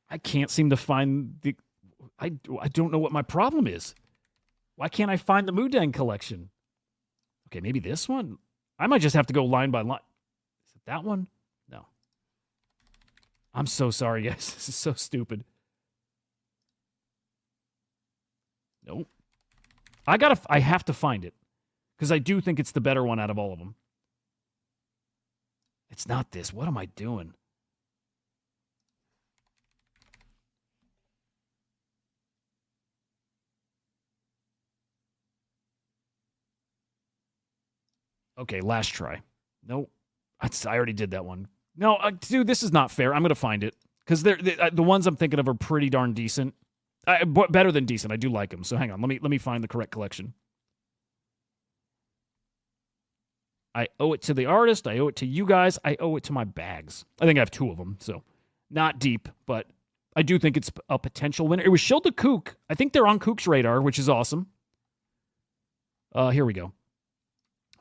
I can't seem to find the... I don't know what my problem is. Why can't I find the Mudang collection? Okay, maybe this one? I might just have to go line by line. Is it that one? No. I'm so sorry, guys. This is so stupid. Nope. I have to find it. Because I do think it's the better one out of all of them. It's not this. What am I doing? Okay, last try. Nope. I already did that one. No, dude, this is not fair. I'm going to find it. Because the ones I'm thinking of are pretty darn decent. Better than decent. I do like them. So hang on. Let me find the correct collection. I owe it to the artist. I owe it to you guys. I owe it to my bags. I think I have two of them. So not deep, but I do think it's a potential winner. It was Shilda Kook. I think they're on Kook's radar, which is awesome. Here we go.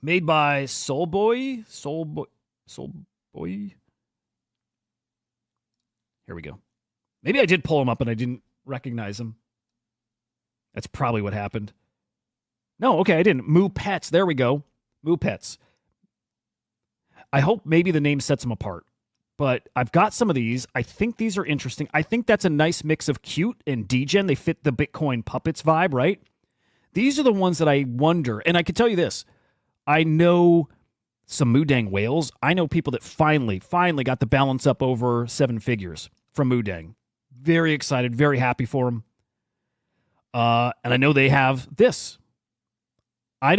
Made by Soulboy. Soulboy. Here we go. Maybe I did pull him up and I didn't recognize him. That's probably what happened. No, okay, I didn't. Moo Pets. There we go. Moo Pets. I hope maybe the name sets them apart. But I've got some of these. I think these are interesting. I think that's a nice mix of cute and degen. They fit the Bitcoin puppets vibe, right? These are the ones that I wonder. And I can tell you this. I know some Mudang whales. I know people that finally got the balance up over 7 figures from Mudang. Very excited, very happy for them. And I know they have this. You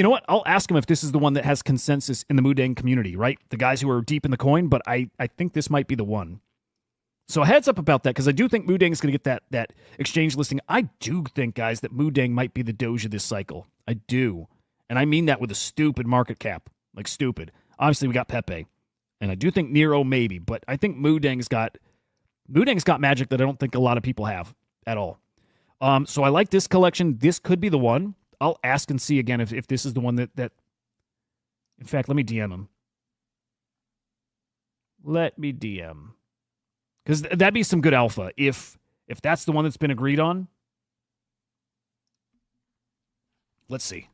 know what? I'll ask them if this is the one that has consensus in the Mudang community, right? The guys who are deep in the coin, but I think this might be the one. So a heads up about that, because I do think Mudang is going to get that exchange listing. I do think, guys, that Mudang might be the Doge of this cycle. I do. And I mean that with a stupid market cap. Like stupid. Obviously, we got Pepe. And I do think Nero maybe, but I think Mudang's got magic that I don't think a lot of people have at all. So I like this collection. This could be the one. I'll ask and see again if this is the one that... In fact, let me DM him. Let me DM. Because that'd be some good alpha if that's the one that's been agreed on. Let's see.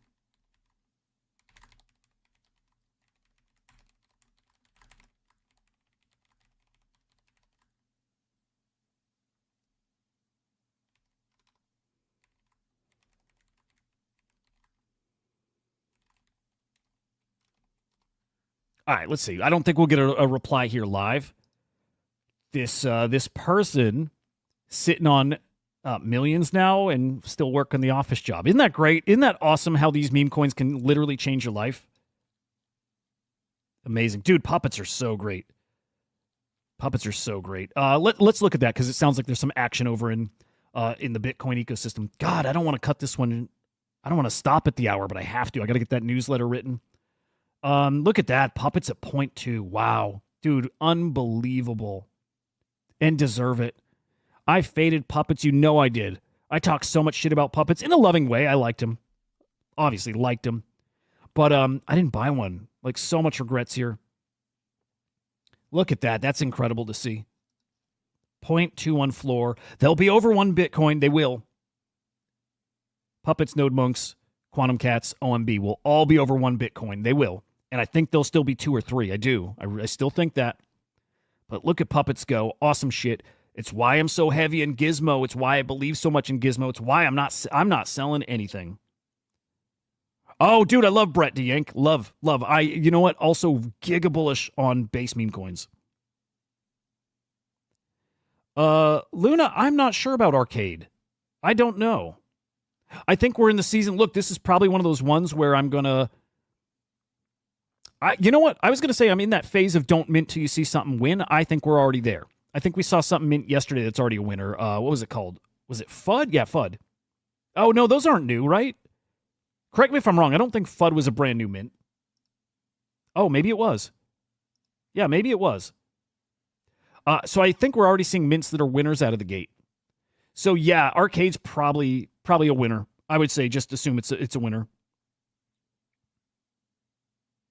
All right, let's see. I don't think we'll get a reply here live. This person sitting on millions now and still working the office job. Isn't that great? Isn't that awesome how these meme coins can literally change your life? Amazing. Dude, puppets are so great. Puppets are so great. Let's look at that because it sounds like there's some action over in the Bitcoin ecosystem. God, I don't want to cut this one. I don't want to stop at the hour, but I have to. I got to get that newsletter written. Look at that. Puppets at 0.2. Wow. Dude, unbelievable. And deserve it. I faded puppets. You know I did. I talked so much shit about puppets in a loving way. I liked him. Obviously liked him. But I didn't buy one. Like, so much regrets here. Look at that. That's incredible to see. 0.21 floor. They'll be over 1 Bitcoin. They will. Puppets, Node Monks, Quantum Cats, OMB will all be over 1 Bitcoin. They will. And I think they'll still be 2 or 3. I do. I still think that. But look at Puppets go. Awesome shit. It's why I'm so heavy in Gizmo. It's why I believe so much in Gizmo. It's why I'm not selling anything. Oh, dude, I love Brett DeYank. Love. You know what? Also giga bullish on base meme coins. Luna, I'm not sure about Arcade. I don't know. I think we're in the season. Look, this is probably one of those ones where I'm going to... you know what? I was going to say I'm in that phase of don't mint till you see something win. I think we're already there. I think we saw something mint yesterday that's already a winner. What was it called? Was it FUD? Yeah, FUD. Oh, no, those aren't new, right? Correct me if I'm wrong. I don't think FUD was a brand new mint. Oh, maybe it was. Yeah, maybe it was. So I think we're already seeing mints that are winners out of the gate. So yeah, Arcade's probably a winner. I would say just assume it's a winner.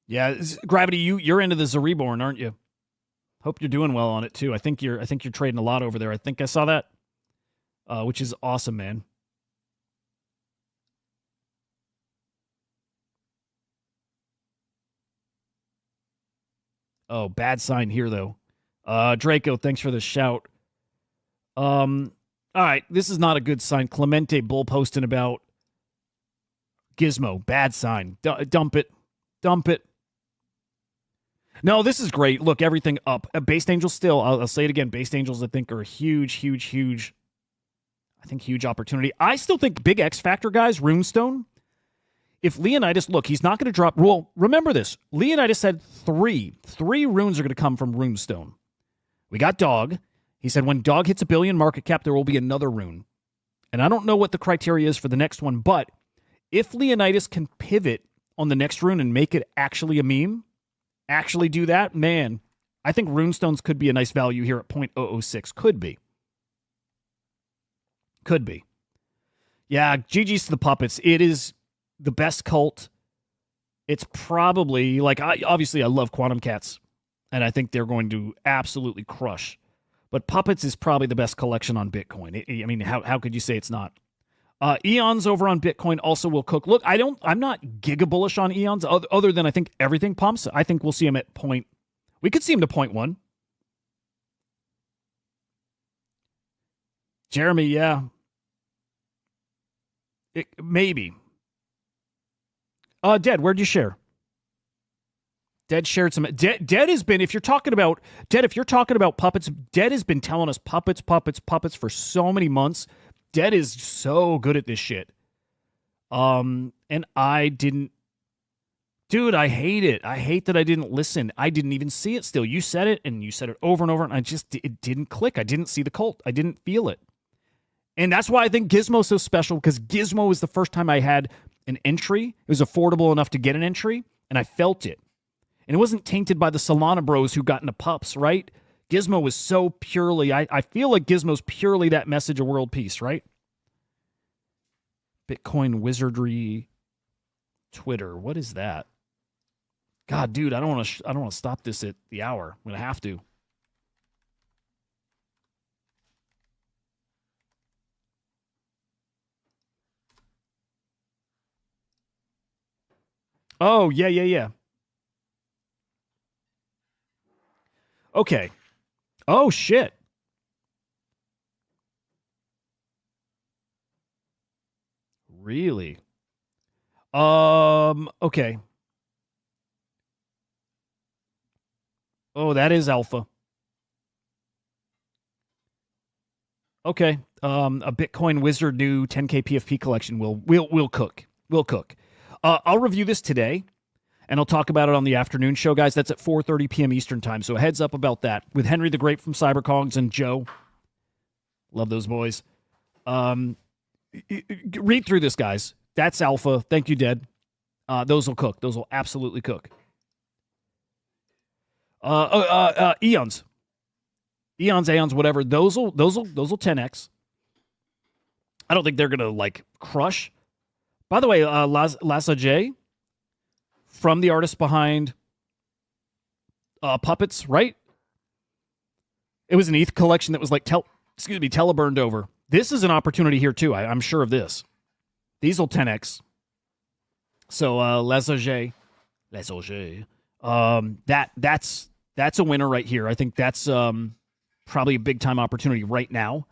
Yeah, Gravity, you're into the Zariborn, aren't you? Hope you're doing well on it too. I think you're trading a lot over there. I think I saw that, which is awesome, man. Oh, bad sign here though. Draco, thanks for the shout. All right, this is not a good sign. Clemente bull posting about Gizmo. Bad sign. Dump it. No, this is great. Look, everything up. Based Angels still, I'll say it again. Based Angels, I think, are a huge opportunity. I still think big X Factor guys, Runestone. If Leonidas, look, he's not going to drop. Well, remember this. Leonidas said three runes are going to come from Runestone. We got Dog. He said when Dog hits 1 billion market cap, there will be another rune. And I don't know what the criteria is for the next one, but if Leonidas can pivot on the next rune and make it actually a meme, actually do that, man, I think Runestones could be a nice value here at 0.006. Could be. Yeah, GG's to the puppets. It is the best cult. It's probably, like, obviously I love Quantum Cats, and I think they're going to absolutely crush. But Puppets is probably the best collection on Bitcoin. I mean, how could you say it's not? Eons over on Bitcoin also will cook. Look, I'm not giga bullish on Eons other than I think everything pumps. I think we'll see him at point. We could see him to 0.1. Jeremy, yeah. Maybe. Dead, where'd you share? Dead shared some. Dead has been, if you're talking about puppets, Dead has been telling us puppets for so many months. Dead is so good at this shit. And I didn't. Dude, I hate it. I hate that I didn't listen. I didn't even see it still. You said it, and you said it over and over, and it didn't click. I didn't see the cult. I didn't feel it. And that's why I think Gizmo's so special, because Gizmo was the first time I had an entry. It was affordable enough to get an entry, and I felt it. And it wasn't tainted by the Solana bros who got into pups, right? Gizmo was so purely, I feel like Gizmo's purely that message of world peace, right? Bitcoin Wizardry Twitter. What is that? God, dude, I don't want to stop this at the hour. I'm going to have to. Oh, yeah. Okay. Oh, shit. Really? Okay. Oh, that is alpha. Okay. A Bitcoin Wizard new 10K PFP collection will cook. Will cook. I'll review this today, and I'll talk about it on the afternoon show, guys. That's at 4:30 p.m. Eastern time. So a heads up about that with Henry the Great from CyberCongs and Joe. Love those boys. Read through this, guys. That's alpha. Thank you, Dead. Those will cook. Those will absolutely cook. Eons, Aeons, whatever. Those will 10x. I don't think they're gonna like crush. By the way, Lassa J, from the artist behind Puppets, right? It was an ETH collection that was like teleburned over. This is an opportunity here too. I'm sure of this. These will 10x. So Lassa J, that's a winner right here. I think that's probably a big time opportunity right now.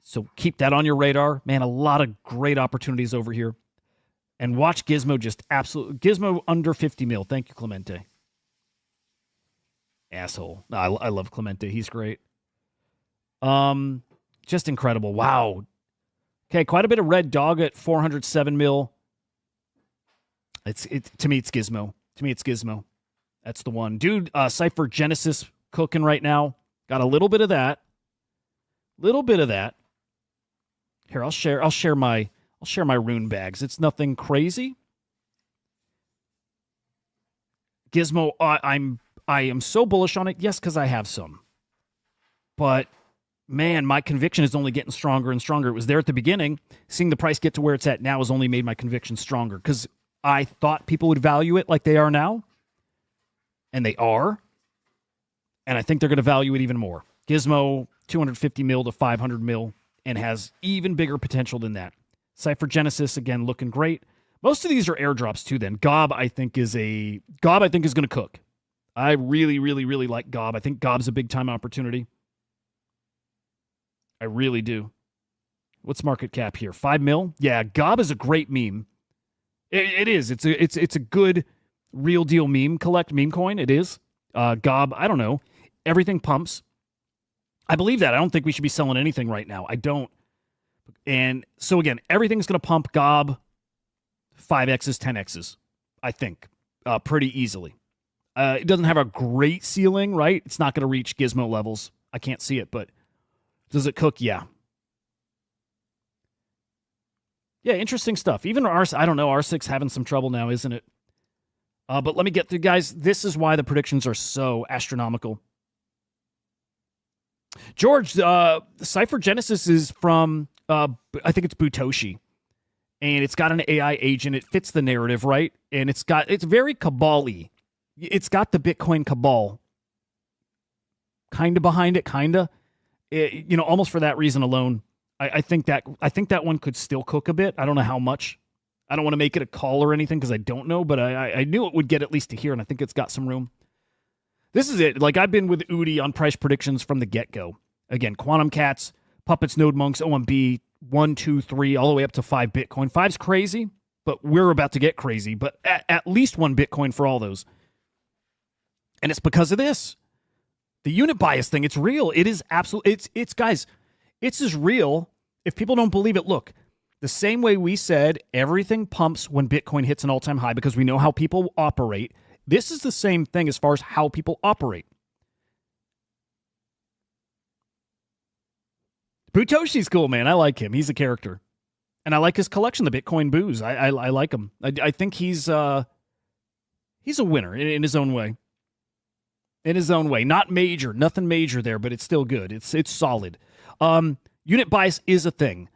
So keep that on your radar. Man, a lot of great opportunities over here. And watch Gizmo just absolutely... Gizmo under 50 mil. Thank you, Clemente. Asshole. No, I love Clemente. He's great. Just incredible. Wow. Okay, quite a bit of red dog at 407 mil. To me, it's Gizmo. That's the one. Dude, Cypher Genesis cooking right now. Got a little bit of that. Here, I'll share my rune bags. It's nothing crazy. Gizmo, I am so bullish on it. Yes, because I have some. But man, my conviction is only getting stronger and stronger. It was there at the beginning. Seeing the price get to where it's at now has only made my conviction stronger. Because I thought people would value it like they are now. And they are. And I think they're going to value it even more. Gizmo, 250 mil to 500 mil, and has even bigger potential than that. Cypher Genesis, again, looking great. Most of these are airdrops, too, then. Gob, I think, is going to cook. I really, really, really like Gob. I think Gob's a big-time opportunity. I really do. What's market cap here? 5 mil? Yeah, Gob is a great meme. It is. It's a good real deal meme coin. It is. Gob, I don't know. Everything pumps. I believe that. I don't think we should be selling anything right now. I don't. And so again, everything's going to pump Gob 5x's, 10x's, I think, pretty easily. It doesn't have a great ceiling, right? It's not going to reach Gizmo levels. I can't see it, but does it cook? Yeah. Yeah, interesting stuff. Even I don't know, R6 having some trouble now, isn't it? But let me get through, guys. This is why the predictions are so astronomical. George, Cypher Genesis is from, I think it's Butoshi. And it's got an AI agent. It fits the narrative, right? And it's very cabal-y. It's got the Bitcoin cabal kind of behind it, kind of. Almost for that reason alone. I think that one could still cook a bit. I don't know how much. I don't want to make it a call or anything because I don't know, but I knew it would get at least to here, and I think it's got some room. This is it. Like, I've been with Hudah on price predictions from the get-go. Again, Quantum Cats, Puppets, Node Monks, OMB, 1, 2, 3, all the way up to 5 Bitcoin. 5's crazy, but we're about to get crazy. But at least 1 Bitcoin for all those. And it's because of this. The unit bias thing, it's real. It is absolutely, it's guys, it's as real. If people don't believe it, look, the same way we said everything pumps when Bitcoin hits an all-time high because we know how people operate. This is the same thing as far as how people operate. Butoshi's cool, man. I like him. He's a character. And I like his collection, the Bitcoin Booze. I like him. I think he's a winner in his own way. In his own way. Not major. Nothing major there, but it's still good. It's solid. Unit bias is a thing.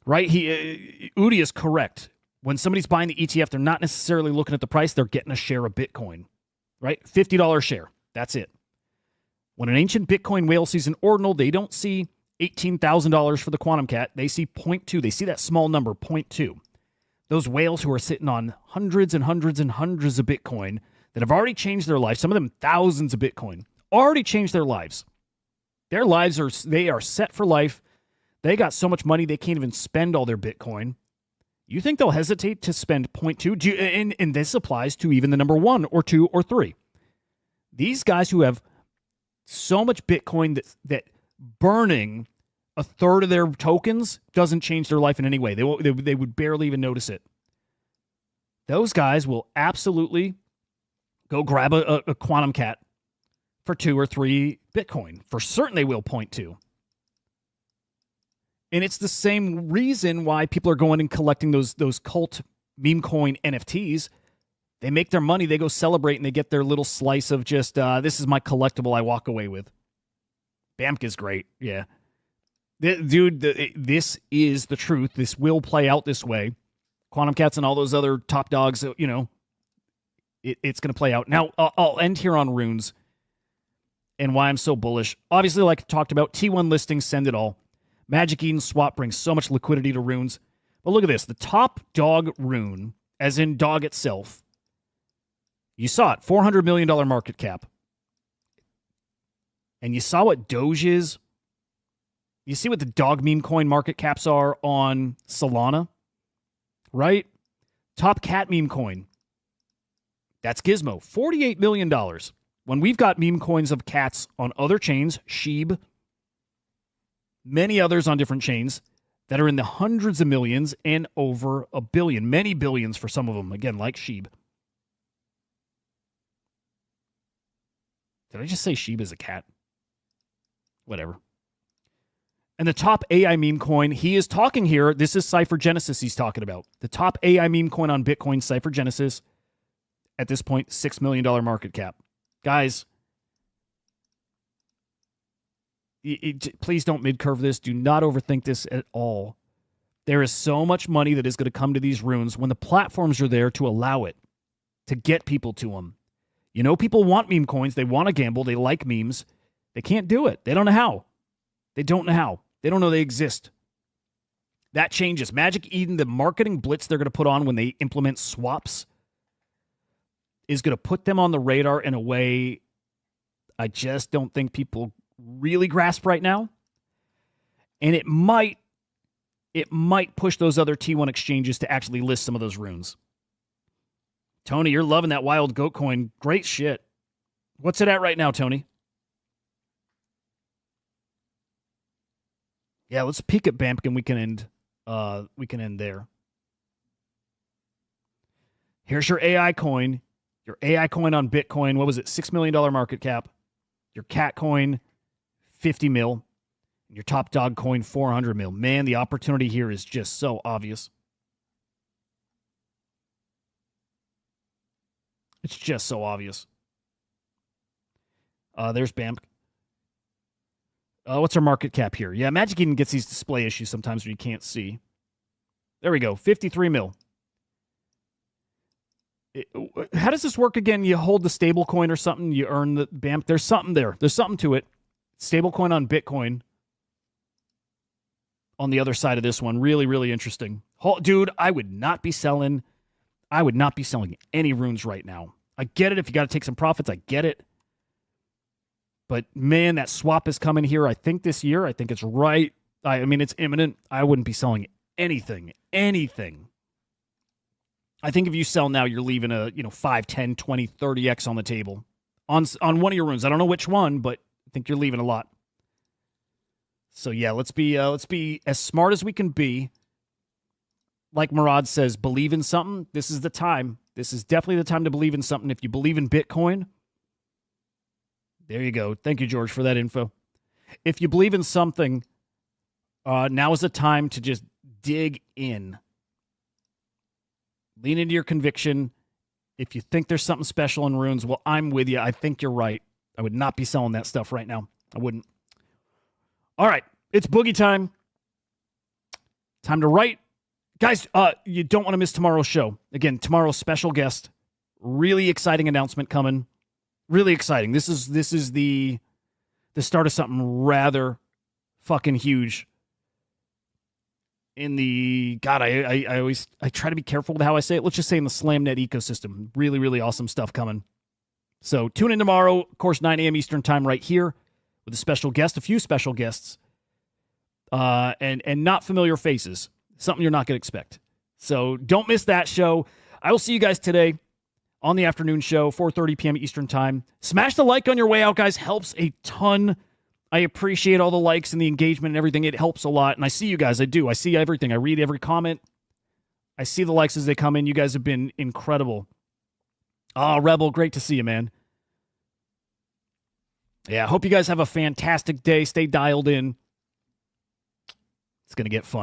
Right? Hudah is correct. When somebody's buying the ETF, they're not necessarily looking at the price. They're getting a share of Bitcoin. Right? $50 share. That's it. When an ancient Bitcoin whale sees an ordinal, they don't see $18,000 for the Quantum Cat. They see 0.2. They see that small number, 0.2. Those whales who are sitting on hundreds and hundreds and hundreds of Bitcoin that have already changed their life, some of them thousands of Bitcoin, already changed their lives. Their lives are set for life. They got so much money they can't even spend all their Bitcoin. You think they'll hesitate to spend 0.2? And this applies to even the number 1 or 2 or 3. These guys who have so much Bitcoin that burning a third of their tokens doesn't change their life in any way. They would barely even notice it. Those guys will absolutely go grab a quantum cat for 2 or 3 Bitcoin. For certain they will 0.2. And it's the same reason why people are going and collecting those cult Memecoin NFTs. They make their money, they go celebrate, and they get their little slice of just, this is my collectible I walk away with. BAMK is great, yeah. Dude, this is the truth. This will play out this way. Quantum Cats and all those other top dogs, you know, it's going to play out. Now, I'll end here on runes and why I'm so bullish. Obviously, like I talked about, T1 listings send it all. Magic Eden Swap brings so much liquidity to runes. But look at this. The top dog rune, as in dog itself, you saw it, $400 million market cap. And you saw what Doge is. You see what the dog meme coin market caps are on Solana, right? Top cat meme coin. That's Gizmo, $48 million. When we've got meme coins of cats on other chains, Sheeb, many others on different chains that are in the hundreds of millions and over a billion, many billions for some of them, again, like Sheeb. Did I just say Sheeb is a cat? Whatever. And the top AI meme coin, he is talking here. This is Cypher Genesis he's talking about. The top AI meme coin on Bitcoin, Cypher Genesis, at this point, $6 million market cap. Guys, please don't mid-curve this. Do not overthink this at all. There is so much money that is going to come to these runes when the platforms are there to allow it, to get people to them. You know, people want meme coins. They want to gamble. They like memes. They can't do it. They don't know how. They don't know how. They don't know they exist. That changes. Magic Eden, the marketing blitz they're going to put on when they implement swaps is going to put them on the radar in a way I just don't think people really grasp right now. And it might push those other T1 exchanges to actually list some of those runes. Tony, you're loving that wild goat coin. Great shit. What's it at right now, Tony? Yeah, let's peek at BAMK and we can end there. Here's your AI coin. Your AI coin on Bitcoin, what was it? $6 million market cap. Your cat coin, 50 mil. Your top dog coin, 400 mil. Man, the opportunity here is just so obvious. It's just so obvious. There's BAMK. What's our market cap here? Yeah, Magic Eden gets these display issues sometimes where you can't see. There we go, 53 mil. How does this work again? You hold the stable coin or something, you earn the BAMK. There's something there. There's something to it. Stable coin on Bitcoin on the other side of this one. Really, really interesting. Dude, I would not be selling any runes right now. I get it. If you got to take some profits, I get it. But man, that swap is coming here, I think this year. I think it's right. I mean, it's imminent. I wouldn't be selling anything. I think if you sell now, you're leaving a 5, 10, 20, 30x on the table on one of your runes. I don't know which one, but I think you're leaving a lot. So yeah, let's be as smart as we can be. Like Murad says, believe in something. This is the time. This is definitely the time to believe in something. If you believe in Bitcoin, there you go. Thank you, George, for that info. If you believe in something, now is the time to just dig in. Lean into your conviction. If you think there's something special in runes, well, I'm with you. I think you're right. I would not be selling that stuff right now. I wouldn't. All right. It's boogie time. Time to write. Guys, you don't want to miss tomorrow's show. Again, tomorrow's special guest. Really exciting announcement coming. Really exciting. This is the start of something rather fucking huge. in the God, I always try to be careful with how I say it. Let's just say in the SlamNet ecosystem. Really, really awesome stuff coming. So tune in tomorrow, of course, 9 a.m. Eastern time right here with a special guest, a few special guests, and not familiar faces. Something you're not going to expect. So don't miss that show. I will see you guys today on the afternoon show, 4:30 p.m. Eastern time. Smash the like on your way out, guys. Helps a ton. I appreciate all the likes and the engagement and everything. It helps a lot. And I see you guys. I do. I see everything. I read every comment. I see the likes as they come in. You guys have been incredible. Oh, Rebel, great to see you, man. Yeah, I hope you guys have a fantastic day. Stay dialed in. It's going to get fun.